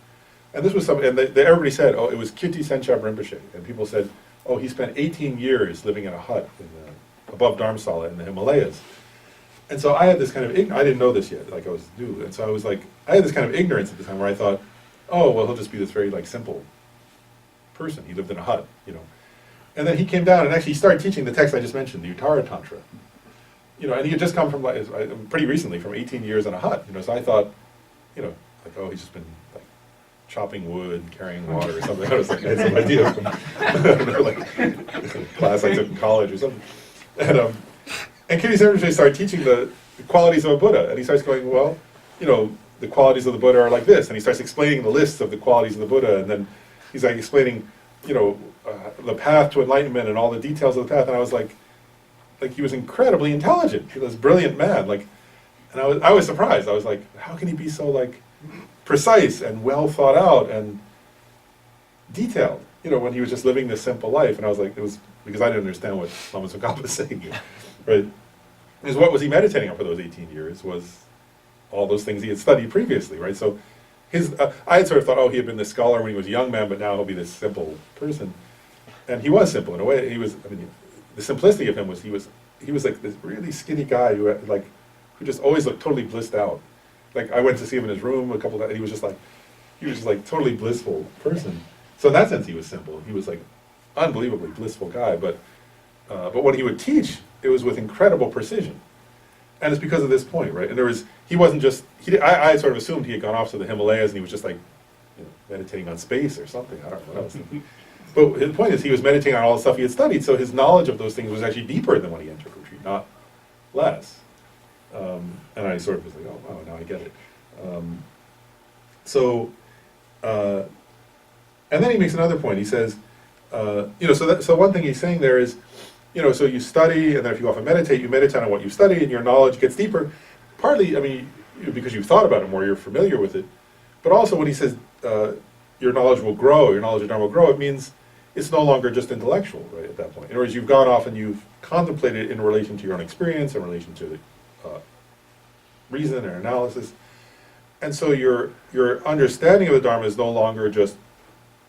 And this was something, and everybody said, oh, it was Kirti Senchab Rinpoche. And people said, oh, he spent 18 years living in a hut above Dharamsala in the Himalayas. And so I had this kind of, I didn't know this yet, like I was new. And so I was like, I had this kind of ignorance at the time where I thought, oh, well, he'll just be this very like simple person. He lived in a hut, you know. And then he came down and actually started teaching the text I just mentioned, the Uttara Tantra. You know, and he had just come from, like, pretty recently, from 18 years in a hut, you know. So I thought, you know, like, oh, he's just been like chopping wood, carrying water or something. I was like, I had some idea from like class I took in college or something. And Kirti Senchab started teaching the qualities of a Buddha, and he starts going, well, you know, the qualities of the Buddha are like this, and he starts explaining the lists of the qualities of the Buddha, and then he's like explaining, you know, the path to enlightenment and all the details of the path, and I was like he was incredibly intelligent. He was a brilliant man, like, and I was surprised. I was like, how can he be so like precise and well thought out and detailed? You know, when he was just living this simple life, and I was like, it was because I didn't understand what Lama Tsongkhapa was saying, right? Because what was he meditating on for those 18 years was all those things he had studied previously, right? So I had sort of thought, oh, he had been this scholar when he was a young man, but now he'll be this simple person. And he was simple in a way. He was, I mean, the simplicity of him was he was like this really skinny guy who just always looked totally blissed out. Like I went to see him in his room a couple of times, and he was just like totally blissful person. So in that sense, he was simple. He was like unbelievably blissful guy. But when he would teach, it was with incredible precision. And it's because of this point, right? And he wasn't just, I sort of assumed he had gone off to the Himalayas and he was just like, you know, meditating on space or something. I don't know what else. But the point is he was meditating on all the stuff he had studied, so his knowledge of those things was actually deeper than when he entered retreat, not less. And I sort of was like, oh, wow, now I get it. And then he makes another point. He says, you know, so one thing he's saying there is, you know, so you study, and then if you often meditate, you meditate on what you study, and your knowledge gets deeper. Partly, I mean, because you've thought about it more, you're familiar with it. But also when he says your knowledge will grow, your knowledge of Dharma will grow, it means it's no longer just intellectual, right, at that point. In other words, you've gone off and you've contemplated in relation to your own experience, in relation to reason or analysis. And so your understanding of the Dharma is no longer just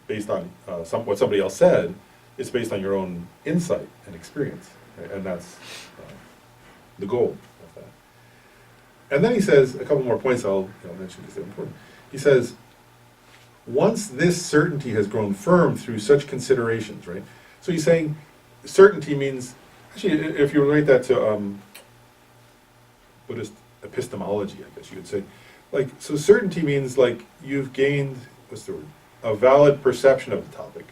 based on what somebody else said. It's based on your own insight and experience, right? And that's the goal of that. And then he says a couple more points I'll mention because they're important. He says, once this certainty has grown firm through such considerations, right? So he's saying certainty means, actually, if you relate that to Buddhist epistemology, I guess you could say, like, so certainty means like you've gained, what's the word, a valid perception of the topic.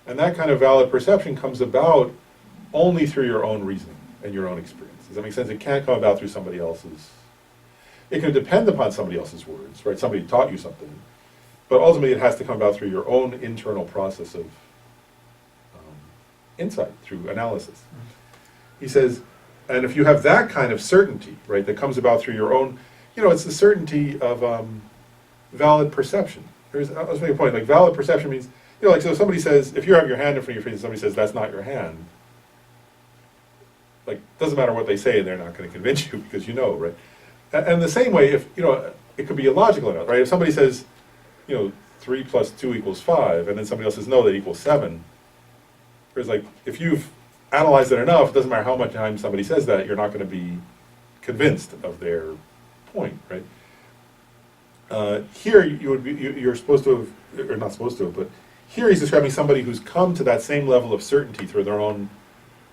And that kind of valid perception comes about only through your own reasoning and your own experience. Does that make sense? It can't come about through somebody else's. It can depend upon somebody else's words, right? Somebody taught you something. But ultimately it has to come about through your own internal process of insight, through analysis. He says, and if you have that kind of certainty, right, that comes about through your own, you know, it's the certainty of valid perception. Let's make a point, like valid perception means, you know, like, so somebody says, if you have your hand in front of your face and somebody says, that's not your hand, like, doesn't matter what they say, they're not going to convince you because you know, right? And the same way, if, you know, it could be illogical enough, right? If somebody says, you know, 3 + 2 = 5, and then somebody else says, no, that equals 7, there's like, if you've analyzed it enough, it doesn't matter how much time somebody says that, you're not going to be convinced of their point, right? Here, you're supposed to have, or not supposed to have, but here he's describing somebody who's come to that same level of certainty through their own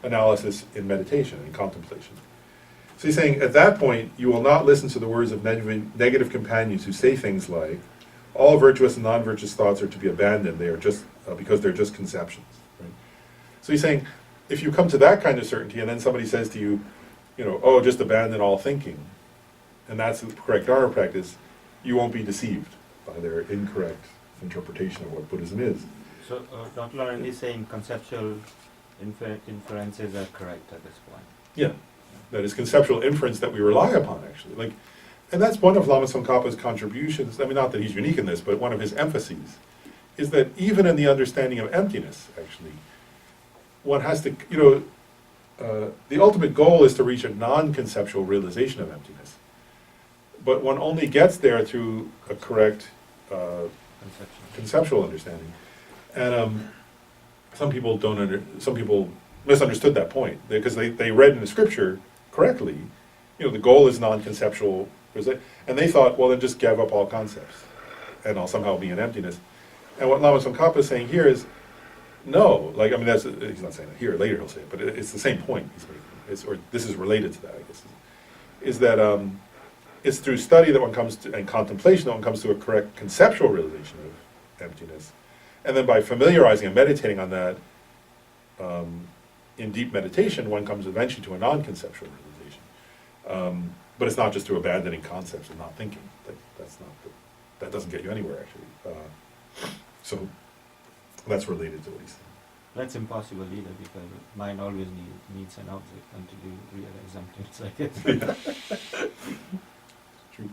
analysis in meditation and contemplation. So he's saying, at that point, you will not listen to the words of negative companions who say things like, all virtuous and non-virtuous thoughts are to be abandoned. They are just, because they're just conceptions. Right? So he's saying, if you come to that kind of certainty and then somebody says to you, you know, oh, just abandon all thinking, and that's the correct Dharma practice, you won't be deceived by their incorrect interpretation of what Buddhism is. So Dr. Lauren is saying conceptual inferences are correct at this point. Yeah, that is conceptual inference that we rely upon, actually. Like, and that's one of Lama Tsongkhapa's contributions. I mean, not that he's unique in this, but one of his emphases is that even in the understanding of emptiness, actually, one has to, the ultimate goal is to reach a non-conceptual realization of emptiness. But one only gets there through a correct conceptual understanding. And some people misunderstood that point, because they read in the scripture correctly, the goal is non-conceptual, and they thought, well, then just give up all concepts, and I'll somehow be in emptiness. And what Lama Tsongkhapa is saying here is, no, he's not saying that here, later he'll say it, but it's the same point he's making, or this is related to that, I guess, is that it's through study that one comes to, and contemplation that one comes to a correct conceptual realization of emptiness. And then by familiarizing and meditating on that, in deep meditation, one comes eventually to a non-conceptual realization. But it's not just through abandoning concepts and not thinking. That doesn't get you anywhere, actually. So that's related to what he's saying. That's impossible either, because mind always needs an object until you realize emptiness, I guess. True.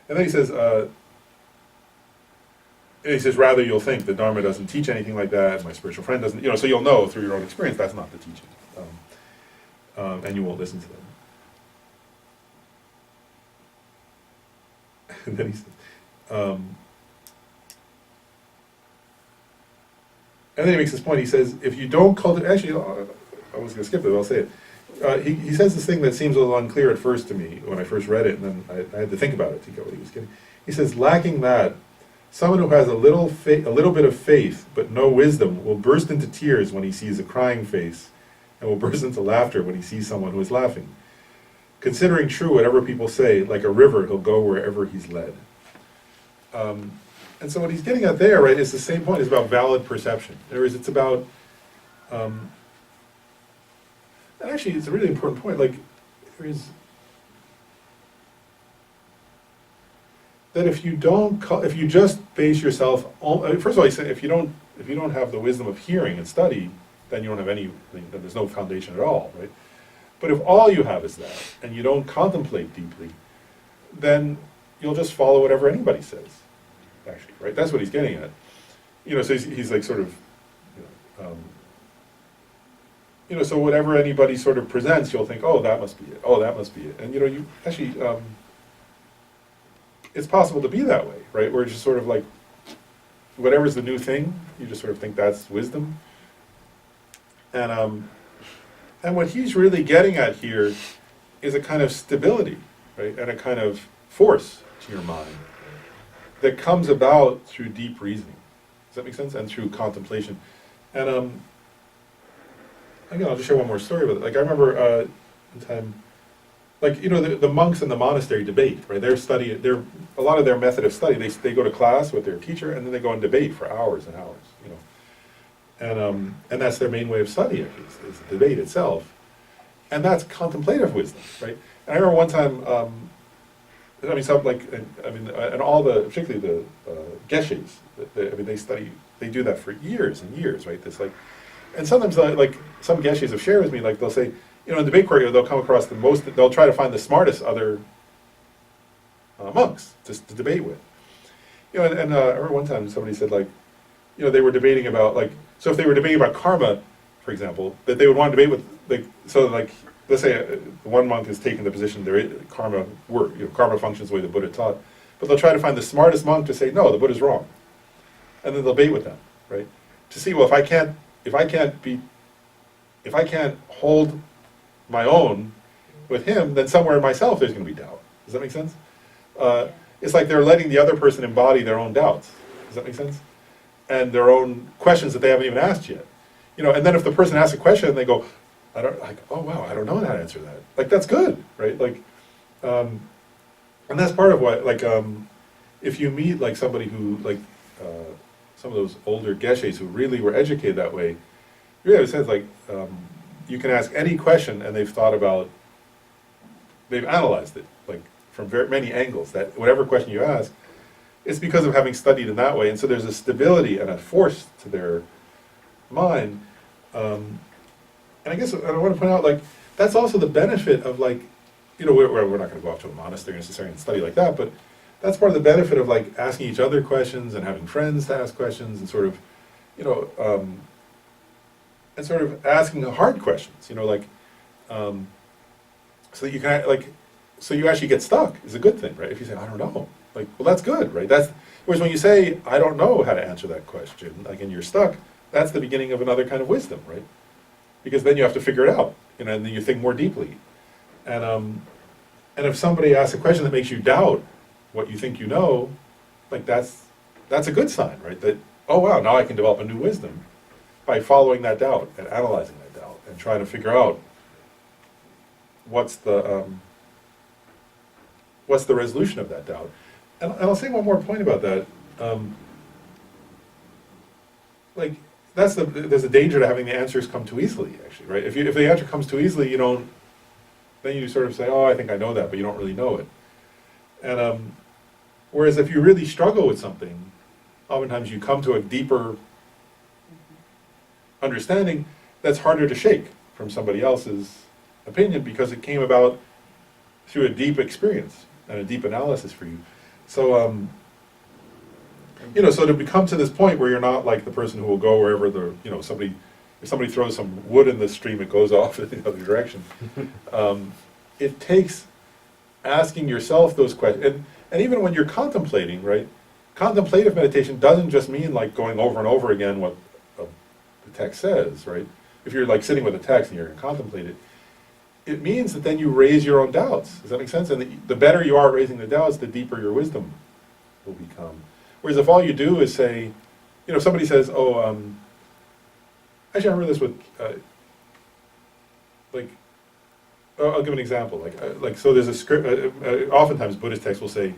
And then he says, rather you'll think the Dharma doesn't teach anything like that, my spiritual friend doesn't, so you'll know through your own experience that's not the teaching. And you won't listen to them. And then he says, and then he makes this point, he says, if you don't cultivate, actually, I was going to skip it, but I'll say it. He says this thing that seems a little unclear at first to me when I first read it, and then I had to think about it to get what he was getting. He says, lacking that, someone who has a little bit of faith but no wisdom will burst into tears when he sees a crying face, and will burst into laughter when he sees someone who is laughing. Considering true whatever people say, like a river, he'll go wherever he's led. And so what he's getting at there, right, is the same point. It's about valid perception. In other words, it's about, and actually, it's a really important point. Like, there is that if you just base yourself on, first of all, he said, if you don't have the wisdom of hearing and study, then you don't have anything. Then there's no foundation at all, right? But if all you have is that, and you don't contemplate deeply, then you'll just follow whatever anybody says. Actually, right? That's what he's getting at. So he's like sort of, so whatever anybody sort of presents, you'll think, oh, that must be it. Oh, that must be it. And you actually, it's possible to be that way, right? Where it's just sort of like, whatever's the new thing, you just sort of think that's wisdom. And what he's really getting at here is a kind of stability, right? And a kind of force to your mind that comes about through deep reasoning. Does that make sense? And through contemplation. And again, I'll just share one more story about it. Like I remember one time, like the monks in the monastery debate, right? A lot of their method of study. They go to class with their teacher, and then they go and debate for hours and hours. And that's their main way of study, is the debate itself. And that's contemplative wisdom, right? And I remember one time, and all the, particularly the geshes, they do that for years and years, right? And sometimes, like some geshes have shared with me, like they'll say, in debate court, they'll come across they'll try to find the smartest other monks to debate with. I remember one time somebody said, they were debating about, so if they were debating about karma, for example, that they would want to debate with, let's say one monk is taking the position karma functions the way the Buddha taught, but they'll try to find the smartest monk to say, no, the Buddha's wrong. And then they'll debate with them, right? To see, well, if I can't hold my own with him, then somewhere in myself there's going to be doubt. Does that make sense? It's like they're letting the other person embody their own doubts. Does that make sense? And their own questions that they haven't even asked yet. And then if the person asks a question and they go, oh wow, I don't know how to answer that. That's good, right? And that's part of what, if you meet somebody who, some of those older geshes who really were educated that way, you have a sense you can ask any question and they've analyzed it, from very many angles, that whatever question you ask, it's because of having studied in that way. And so there's a stability and a force to their mind. And I guess I want to point out, that's also the benefit of, we're not going to go off to a monastery necessarily and study like that, but that's part of the benefit of like asking each other questions and having friends to ask questions and sort of, you know, and sort of asking the hard questions, you know, like, so that you can, like, so you actually get stuck is a good thing, right? If you say, I don't know, like, well, that's good, right? Whereas when you say, I don't know how to answer that question, like, and you're stuck, that's the beginning of another kind of wisdom, right? Because then you have to figure it out, you know, and then you think more deeply. And if somebody asks a question that makes you doubt what you think you know, like that's a good sign, right? That, oh wow, now I can develop a new wisdom by following that doubt and analyzing that doubt and trying to figure out what's the resolution of that doubt. And I'll say one more point about that. Like there's a danger to having the answers come too easily, actually, right? If the answer comes too easily, then you sort of say, oh, I think I know that, but you don't really know it. And whereas if you really struggle with something, oftentimes you come to a deeper understanding that's harder to shake from somebody else's opinion because it came about through a deep experience and a deep analysis for you. So, so to come to this point where you're not like the person who will go wherever if somebody throws some wood in the stream, it goes off in the other direction. It takes asking yourself those questions, and even when you're contemplating, right? Contemplative meditation doesn't just mean like going over and over again what the text says, right? If you're like sitting with a text and you're going to contemplate it, it means that then you raise your own doubts. Does that make sense? And the better you are at raising the doubts, the deeper your wisdom will become. Whereas if all you do is say, if somebody says, actually I remember this with, I'll give an example. So there's a script, oftentimes Buddhist texts will say,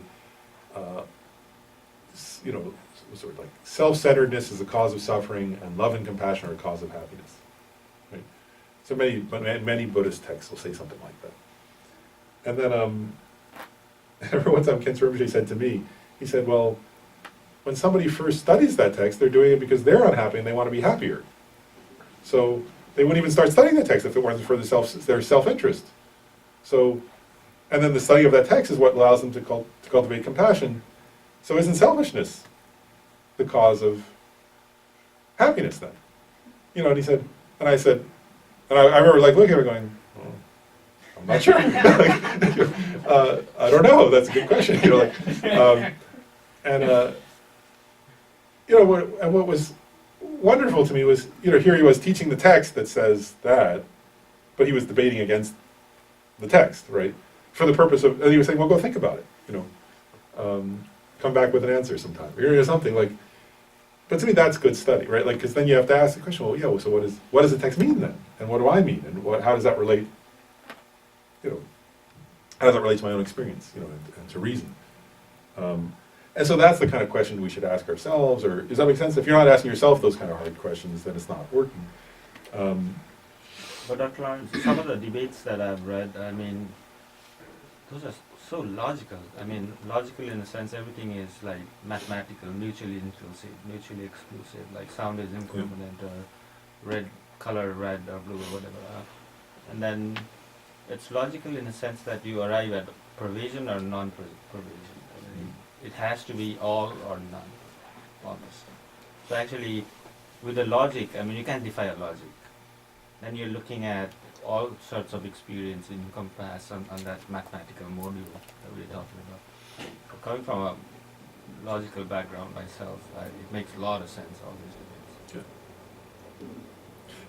sort of like self-centeredness is the cause of suffering and love and compassion are a cause of happiness. Right? So many Buddhist texts will say something like that. And then, I remember one time Kensei Rinpoche said to me, he said, well, when somebody first studies that text, they're doing it because they're unhappy and they want to be happier. So they wouldn't even start studying the text if it wasn't for their self-interest. So, and then the study of that text is what allows them to cultivate compassion. So isn't selfishness the cause of happiness then? And he said, and I said, and I remember like looking at her going, oh, I'm not sure. I don't know. That's a good question. What was wonderful to me was, here he was teaching the text that says that, but he was debating against the text, right? For the purpose of, and he was saying, well, go think about it, come back with an answer sometime, or something like. But to me, that's good study, right? Like, because then you have to ask the question, well, yeah, so what does the text mean then, and what do I mean, and how does that relate, how does that relate to my own experience, and to reason. And so that's the kind of question we should ask ourselves, or does that make sense? If you're not asking yourself those kind of hard questions, then it's not working. But Dr. Lawrence, some of the debates that I've read, those are so logical. Logical in the sense everything is like mathematical, mutually inclusive, mutually exclusive, like sound is impermanent, or red color, red or blue or whatever. And then it's logical in the sense that you arrive at provision or non-provision. It has to be all or none, almost. So actually, with the logic, you can't defy a logic. Then you're looking at all sorts of experience encompassed on that mathematical module that we're talking about. So coming from a logical background myself, it makes a lot of sense, all these debates.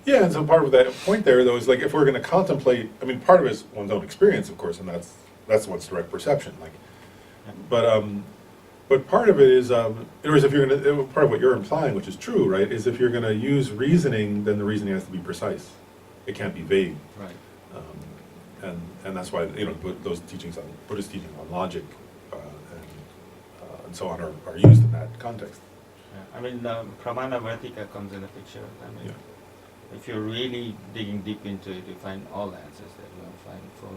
Yeah, and so part of that point there, though, is like if we're going to contemplate, part of it is one's own experience, of course, and that's what's direct perception. But part of it is, in other words, if you're going to, part of what you're implying, which is true, right, is if you're going to use reasoning, then the reasoning has to be precise. It can't be vague. Right. And that's why, those teachings Buddhist teachings on logic and so on are used in that context. Yeah. Pramana Vartika comes in the picture. If you're really digging deep into it, you find all the answers that you will find for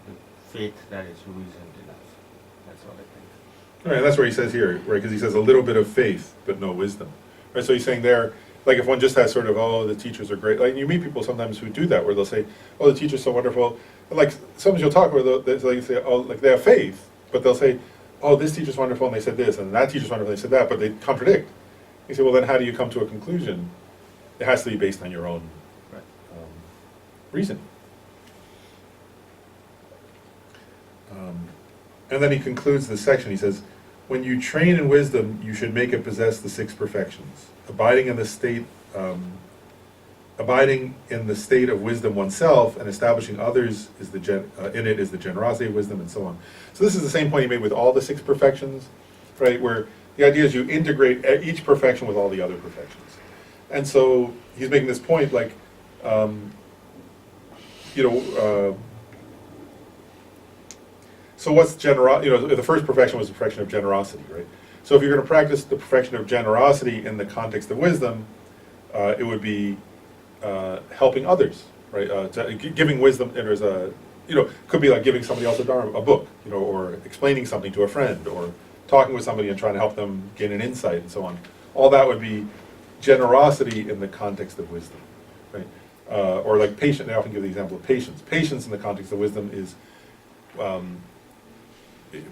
the faith that is reasoned enough. That's what I think. Right, and that's where he says here, right, because he says a little bit of faith, but no wisdom. Right, so he's saying there, like if one just has sort of, oh, the teachers are great, like you meet people sometimes who do that, where they'll say, oh, the teacher's so wonderful, and like sometimes you'll talk where they say, oh, like they have faith, but they'll say, oh, this teacher's wonderful and they said this, and that teacher's wonderful and they said that, but they contradict. You say, well, then how do you come to a conclusion? It has to be based on your own Right. reasoning. And then he concludes this section. He says, when you train in wisdom, you should make it possess the 6 perfections. Abiding in the state of wisdom oneself and establishing others is in it is the generosity of wisdom, and so on. So this is the same point he made with all the 6 perfections, right? Where the idea is you integrate each perfection with all the other perfections. And so he's making this point, like, so what's the first perfection was the perfection of generosity, right? So if you're going to practice the perfection of generosity in the context of wisdom, it would be helping others, right? Giving wisdom. There's could be like giving somebody else a book, or explaining something to a friend, or talking with somebody and trying to help them gain an insight, and so on. All that would be generosity in the context of wisdom, right? Or like patience. They often give the example of patience. Patience in the context of wisdom is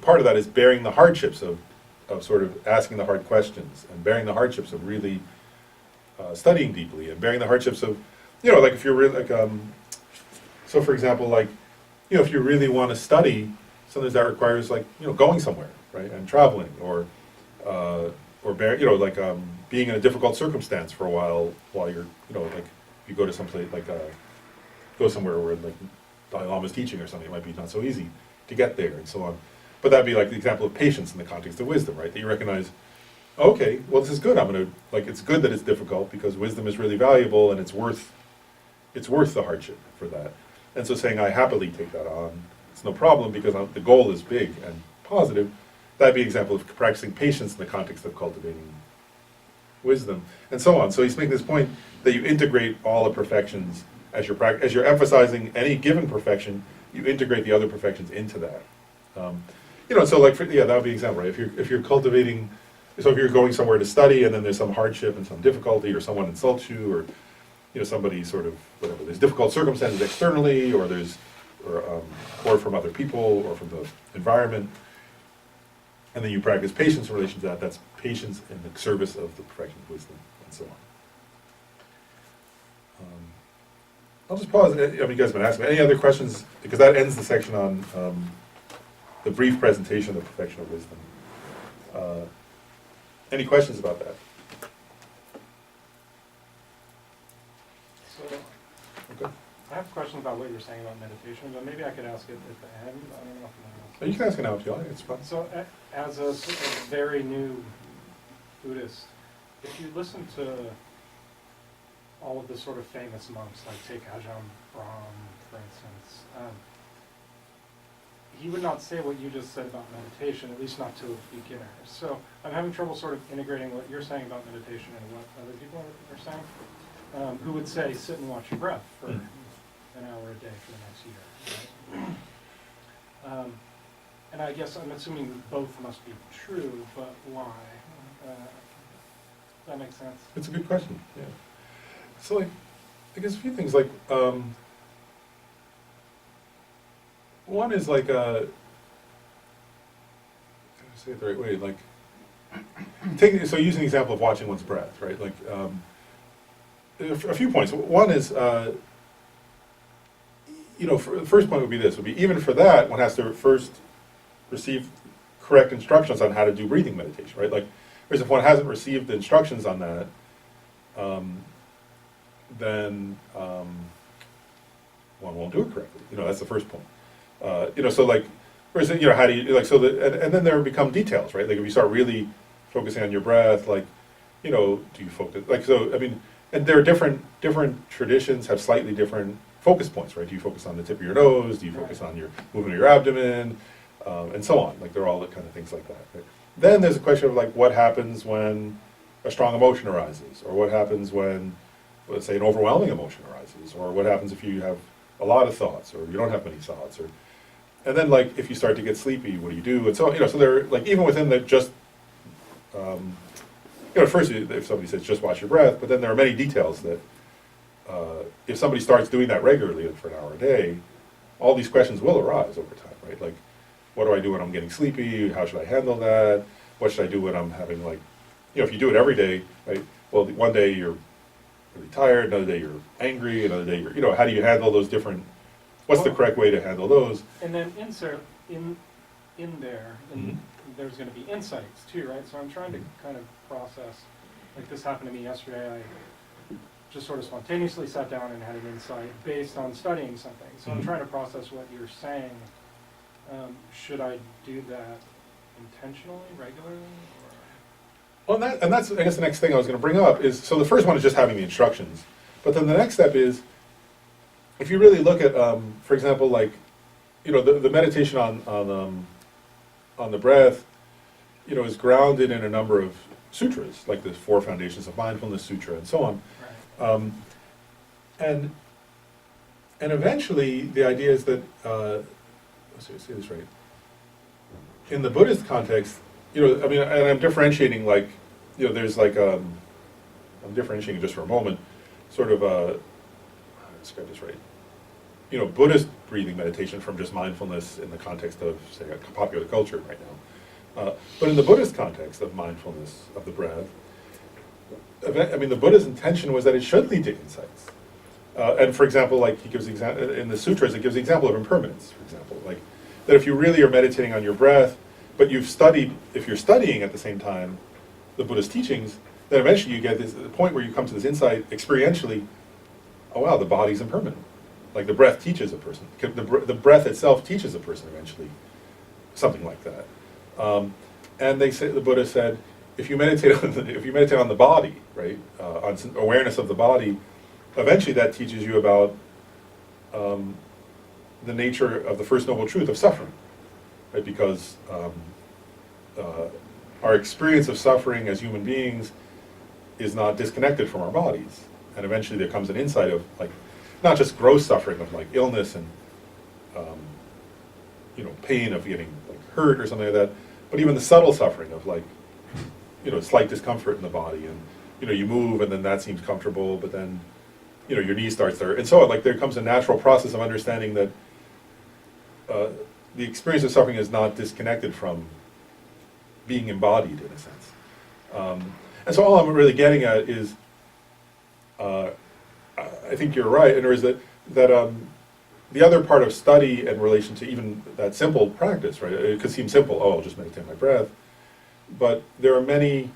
part of that is bearing the hardships of sort of asking the hard questions, and bearing the hardships of really studying deeply, and bearing the hardships of, like if you're really like, so for example, like, if you really want to study, sometimes that requires like, going somewhere, right, and traveling, or bear, being in a difficult circumstance for a while you're, like you go to some place, like go somewhere where like Dalai Lama's teaching or something, it might be not so easy to get there, and so on. But that'd be like the example of patience in the context of wisdom, right? That you recognize, okay, well, this is good. It's good that it's difficult because wisdom is really valuable and it's worth the hardship for that. And so saying, I happily take that on, it's no problem because the goal is big and positive. That'd be an example of practicing patience in the context of cultivating wisdom, and so on. So he's making this point that you integrate all the perfections as you're emphasizing any given perfection, you integrate the other perfections into that. So like, that would be an example, right? If you're cultivating, so if you're going somewhere to study and then there's some hardship and some difficulty, or someone insults you, or somebody sort of whatever, there's difficult circumstances externally, or or from other people, or from the environment, and then you practice patience in relation to that. That's patience in the service of the perfection of wisdom, and so on. I'll just pause. You guys have been asking me any other questions, because that ends the section on the brief presentation of the perfection of wisdom. Any questions about that? So, Okay. I have a question about what you were saying about meditation, but maybe I could ask it at the end. I don't know if You can ask it now if you like. It's fine. So, as a sort of very new Buddhist, if you listen to all of the sort of famous monks, like take Ajahn Brahm, for instance, he would not say what you just said about meditation, at least not to a beginner. So I'm having trouble sort of integrating what you're saying about meditation and what other people are saying, who would say sit and watch your breath for an hour a day for the next year. Right? And I guess I'm assuming that both must be true, but why? That makes sense? It's a good question. Yeah. So, like, I guess a few things. Like, one is like, how do I say it the right way? Like, so using the example of watching one's breath, right? Like, a few points. One is, the first point would be this: even for that, one has to first receive correct instructions on how to do breathing meditation, right? Like, whereas if one hasn't received the instructions on that, then one won't do it correctly. That's the first point. So like, whereas, how do you, like, so and then there become details, right? Like, if you start really focusing on your breath, like, do you focus, like, so, I mean, and there are different traditions have slightly different focus points, right? Do you focus on the tip of your nose? Do you focus on your movement of your abdomen? And so on. Like, there are all the kind of things like that, right? Then there's a question of, like, what happens when a strong emotion arises? Or what happens when, let's say, an overwhelming emotion arises? Or what happens if you have a lot of thoughts, or you don't have many thoughts? And then, like, if you start to get sleepy, what do you do? And so, so there, like, even within the just, at first, if somebody says just watch your breath, but then there are many details that, if somebody starts doing that regularly for an hour a day, all these questions will arise over time, right? Like, what do I do when I'm getting sleepy? How should I handle that? What should I do when I'm having like, if you do it every day, right? Well, one day you're really tired, another day you're angry, another day you're, how do you handle those different, what's the correct way to handle those? And then insert in there, Mhm. there's gonna be insights too, right? So I'm trying to kind of process, like this happened to me yesterday, I just sort of spontaneously sat down and had an insight based on studying something. So I'm Mhm. trying to process what you're saying. Should I do that intentionally, regularly, or? Well, and that's, I guess, the next thing I was going to bring up is, so the first one is just having the instructions. But then the next step is, if you really look at, for example, like, the meditation on the breath, is grounded in a number of sutras, like the 4 Foundations of Mindfulness Sutra and so on. Right. And eventually, the idea is that, let's see, say this right. In the Buddhist context, and I'm differentiating like, there's like, I'm differentiating just for a moment, sort of, let's get this right. Buddhist breathing meditation from just mindfulness in the context of, say, a popular culture right now. But in the Buddhist context of mindfulness of the breath, the Buddha's intention was that it should lead to insights. And for example, like he gives in the sutras, it gives the example of impermanence, for example, like that if you really are meditating on your breath, but if you're studying at the same time the Buddhist teachings, then eventually you get the point where you come to this insight experientially, oh wow, the body's impermanent. Like the breath teaches a person. The breath itself teaches a person eventually, something like that. And the Buddha said, if you meditate on the body, right, on awareness of the body, eventually that teaches you about the nature of the First Noble Truth of suffering, right? Because our experience of suffering as human beings is not disconnected from our bodies, and eventually there comes an insight of like not just gross suffering of like illness and pain of getting like hurt or something like that, but even the subtle suffering of like slight discomfort in the body, and you move and then that seems comfortable, but then your knee starts there, and so on. Like there comes a natural process of understanding that the experience of suffering is not disconnected from being embodied in a sense. And so all I'm really getting at is, I think you're right, and there is that the other part of study in relation to even that simple practice, right? It could seem simple, oh, I'll just meditate my breath, but there are many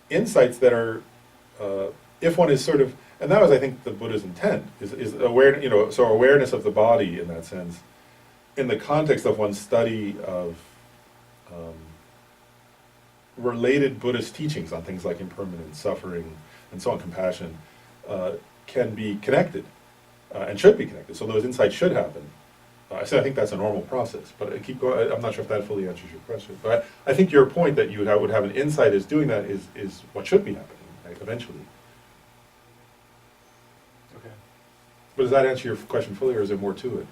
insights that are, if one is sort of, and that was, I think, the Buddha's intent, is awareness, so awareness of the body in that sense, in the context of one's study of related Buddhist teachings on things like impermanence, suffering, and so on, compassion, can be connected, and should be connected. So those insights should happen. I think that's a normal process, but I keep going. I'm not sure if that fully answers your question. But I think your point that you would have an insight as doing that is what should be happening, right, eventually. Okay. But does that answer your question fully, or is there more to it?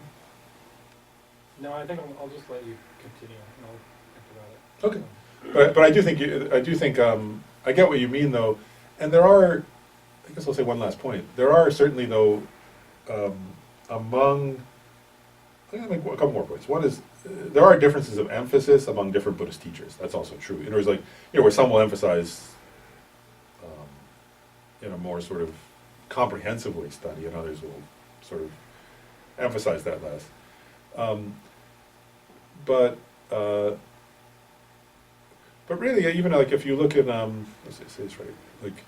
No, I think I'll just let you continue, and I'll think about it. Okay. But I do think I get what you mean though, and there are. I guess I'll say one last point. There are certainly though among. I'm going to make a couple more points. One is there are differences of emphasis among different Buddhist teachers. That's also true. In other words, like where some will emphasize in a more sort of comprehensive way study, and others will sort of emphasize that less. But really, even like if you look at let's say this right, like.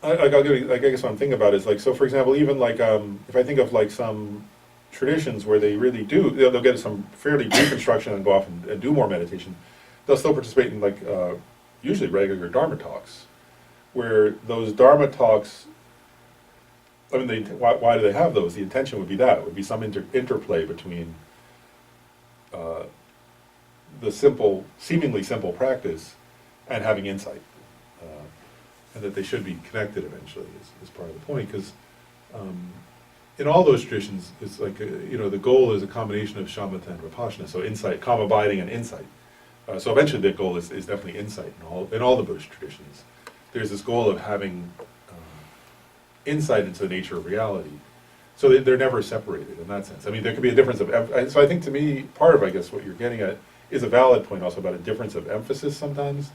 I'll give you, like, I guess what I'm thinking about is like, so for example, even like if I think of like some traditions where they really do, they'll get some fairly brief instruction and go off and do more meditation, they'll still participate in like usually regular Dharma talks, where those Dharma talks, why do they have those? The intention would be that, it would be some interplay between the seemingly simple practice and having insight. And that they should be connected eventually is part of the point, because in all those traditions, it's like, the goal is a combination of shamatha and vipassana, so insight, calm abiding and insight. So eventually the goal is definitely insight in all the Buddhist traditions. There's this goal of having insight into the nature of reality. So they're never separated in that sense. I mean, there could be a difference of, so I think to me, part of, I guess, what you're getting at is a valid point also about a difference of emphasis sometimes.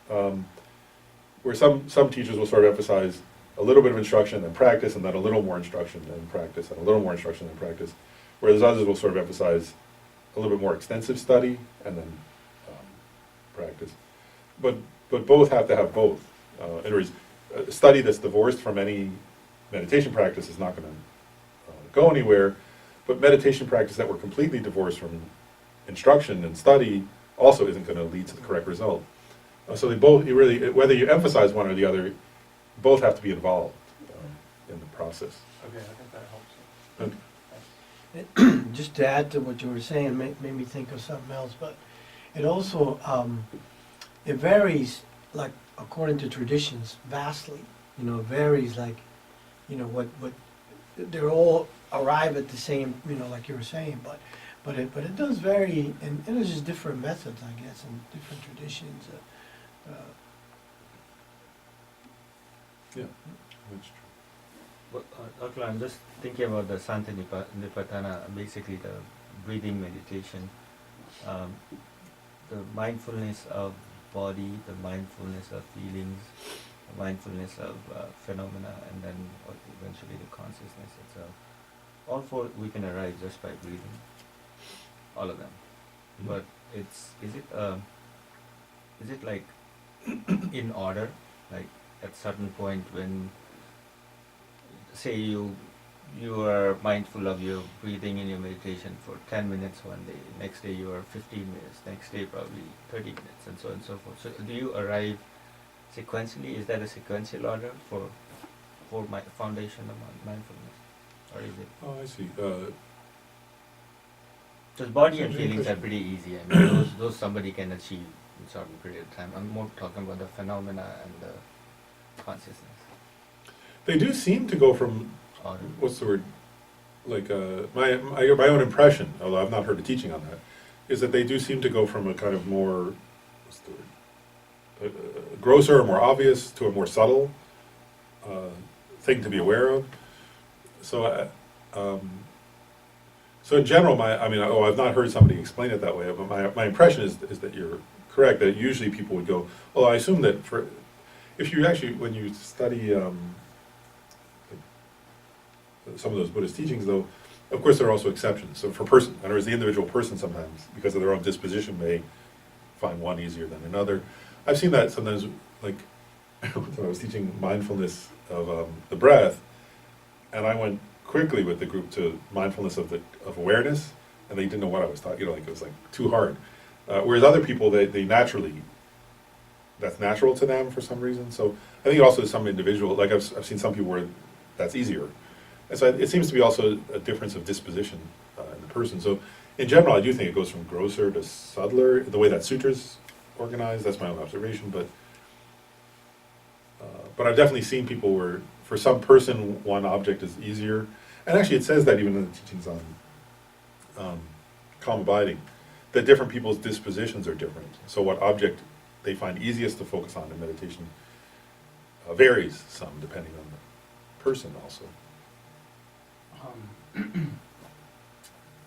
Where some teachers will sort of emphasize a little bit of instruction and practice, and then a little more instruction and practice, and a little more instruction and practice. Whereas others will sort of emphasize a little bit more extensive study and then practice. But both have to have both. In other words, a study that's divorced from any meditation practice is not going to go anywhere, but meditation practice that were completely divorced from instruction and study also isn't going to lead to the correct result. So they both, you really, whether you emphasize one or the other, both have to be involved in the process. Okay, I think that helps. Thanks. Just to add to what you were saying, made me think of something else, but it also, it varies, like, according to traditions, vastly. You know, it varies, like, you know, what they're all arrive at the same, you know, like you were saying, but it does vary, and it's just different methods, I guess, and different traditions. Yeah, that's true. But, Dr. I'm just thinking about the Santa Nipatana, basically the breathing meditation, the mindfulness of body, the mindfulness of feelings, the mindfulness of phenomena, and then eventually the consciousness itself. All four we can arrive just by breathing, all of them. Mhm. But is it like in order, like at certain point when, say you are mindful of your breathing in your meditation for 10 minutes one day, next day you are 15 minutes, next day probably 30 minutes, and so on and so forth. So do you arrive sequentially? Is that a sequential order for my foundation of mindfulness, or is it? Oh, I see. Because body and That's feelings are interesting. pretty easy. I mean, those somebody can achieve in a certain period of time. I'm more talking about the phenomena and the consciousness. They do seem to go from, Order. what's the word, like, my own impression, although I've not heard a teaching on that, is that they do seem to go from a kind of more, what's the word, grosser or more obvious to a more subtle thing to be aware of. So, so in general, I've not heard somebody explain it that way, but my impression is that you're correct, that usually people would go, well, I assume that if you actually, when you study some of those Buddhist teachings, though, of course there are also exceptions. So for person, in other words, the individual person sometimes, because of their own disposition, may find one easier than another. I've seen that sometimes, like, when I was teaching mindfulness of the breath, and I went quickly with the group to mindfulness of awareness, and they didn't know what I was talking. You know, like it was like too hard. Whereas other people, they naturally, that's natural to them for some reason. So I think also some individual, like I've seen some people where that's easier. And so it seems to be also a difference of disposition in the person. So in general, I do think it goes from grosser to subtler, the way that sutra's organized. That's my own observation, but I've definitely seen people where, for some person, one object is easier. And actually, it says that even in the teachings on calm abiding, that different people's dispositions are different. So what object they find easiest to focus on in meditation varies some depending on the person also.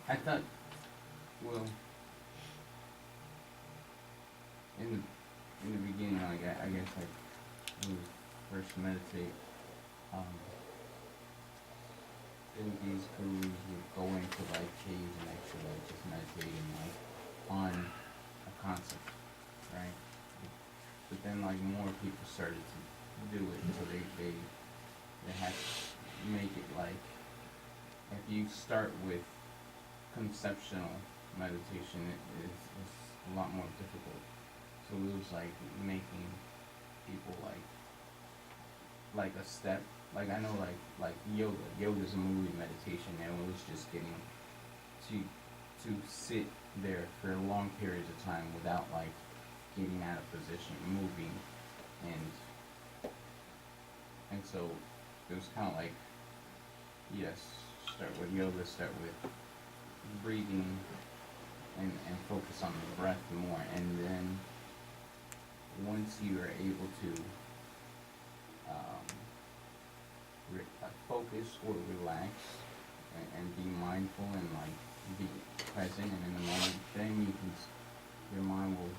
I thought, well, in the beginning, like I guess like when we first meditate, then these gurus would go into like caves and actually like just meditating like on a concept, right? But then like more people started to do it, so they had to make it like, if you start with conceptual meditation, it's a lot more difficult. So it was like making people like a step. Like I know like yoga. Yoga's a moving meditation, and it was just getting to sit there for long periods of time without like getting out of position, moving, and so it was kind of like, yes, start with yoga, start with breathing, and focus on the breath more, and then once you are able to focus or relax, and be mindful and like be present and in the moment, then you can, your mind will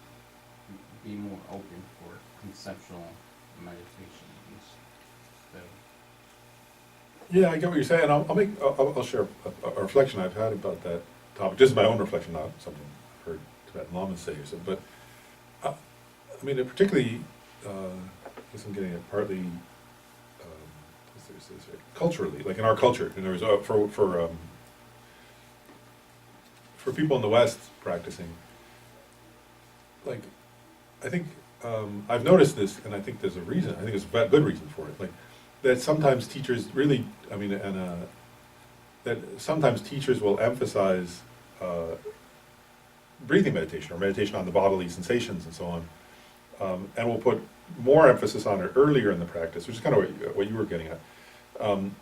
be more open for conceptual meditation instead of. Yeah, I get what you're saying. I'll share a reflection I've had about that topic. Just my own reflection, not something I've heard Tibetan Lamas say or something. But I mean, it particularly, I guess I'm getting it partly, what's there to say this right? Culturally, like in our culture. In other words, for people in the West practicing, like, I think I've noticed this, and I think there's a reason. I think there's a good reason for it. Like that sometimes teachers really, I mean, that sometimes teachers will emphasize breathing meditation or meditation on the bodily sensations and so on, and will put more emphasis on it earlier in the practice, which is kind of what you were getting at. And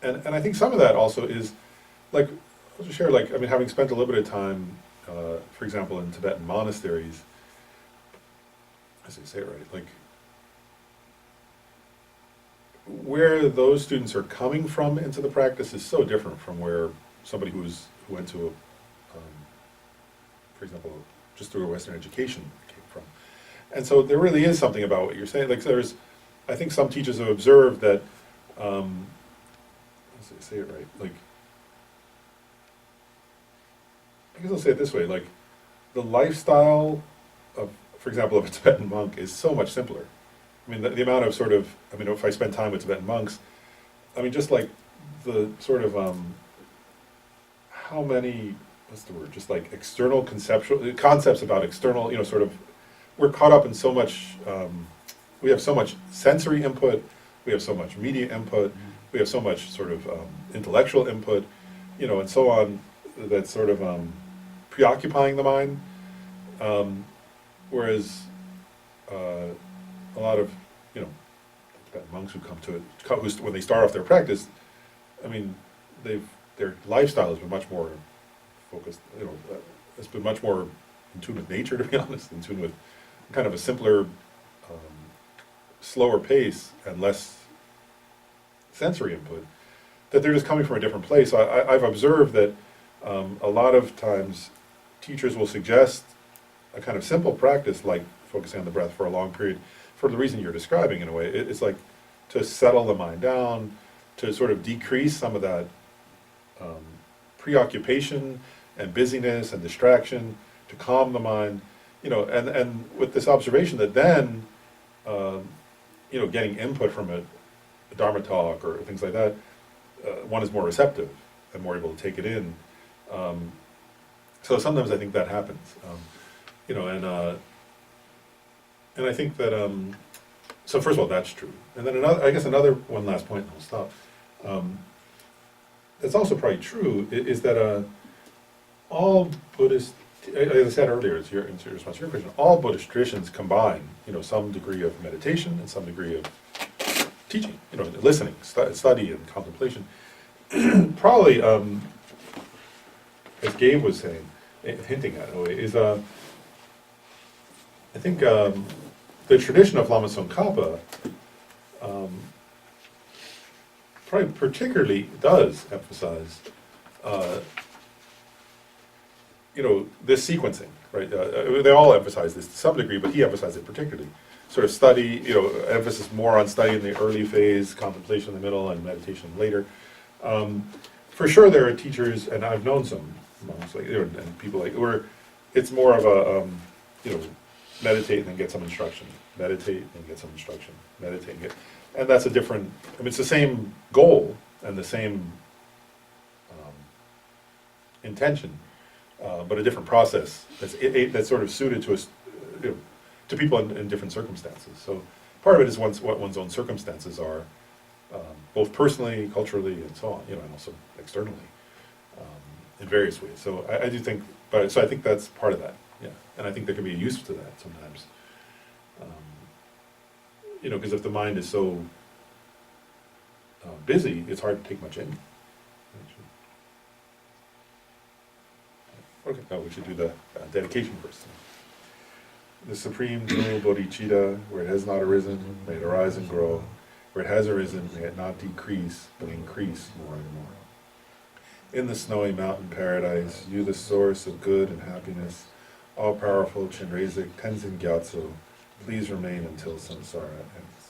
I think some of that also is, like, I'll just share, like, I mean, having spent a little bit of time, for example, in Tibetan monasteries, as I say it right, like, where those students are coming from into the practice is so different from where somebody who went to a, for example, just through a Western education came from. And so there really is something about what you're saying. Like I think some teachers have observed that, let's say it right, like, I guess I'll say it this way, like, the lifestyle of, for example, of a Tibetan monk is so much simpler. I mean, the amount of sort of, I mean, if I spend time with Tibetan monks, I mean, just like the sort of, how many, what's the word, just like external conceptual, concepts about external, sort of, we're caught up in so much, we have so much sensory input, we have so much media input, we have so much sort of intellectual input, and so on, that's sort of preoccupying the mind, whereas a lot of, Tibetan monks who come to it, when they start off their practice, I mean, their lifestyle has been much more focused, it's been much more in tune with nature, to be honest, in tune with kind of a simpler, slower pace and less sensory input, that they're just coming from a different place. I've observed that a lot of times teachers will suggest a kind of simple practice like focusing on the breath for a long period for the reason you're describing in a way. It's like to settle the mind down, to sort of decrease some of that preoccupation and busyness and distraction, to calm the mind, and with this observation that then, getting input from a Dharma talk or things like that, one is more receptive and more able to take it in. So sometimes I think that happens, and I think that, so first of all, that's true. And then one last point, and I'll stop. That's also probably true, is that all Buddhist, as I said earlier, in response to your question, all Buddhist traditions combine, some degree of meditation and some degree of teaching, listening, study and contemplation. Probably, as Gabe was saying, hinting at in a way, is I think the tradition of Lama Tsongkhapa probably particularly does emphasize, this sequencing, right? They all emphasize this to some degree, but he emphasized it particularly. Sort of study, emphasis more on study in the early phase, contemplation in the middle, and meditation later. For sure, there are teachers, and I've known some monks, and people where it's more of a, meditate and then get some instruction, meditate and get some instruction, meditate and get, and that's a different, it's the same goal and the same intention, but a different process that's sort of suited to us, to people in different circumstances. So part of it is what one's own circumstances are, both personally, culturally, and so on, and also externally, in various ways. So I do think, so I think that's part of that, yeah. And I think there can be a use to that sometimes. Because if the mind is so busy, it's hard to take much in. Okay, now we should do the dedication first. The supreme true bodhicitta, where it has not arisen, may it arise and grow. Where it has arisen, may it not decrease, but increase more and more. In the snowy mountain paradise, you the source of good and happiness, all-powerful Chenrezig Tenzin Gyatso, please remain until samsara ends.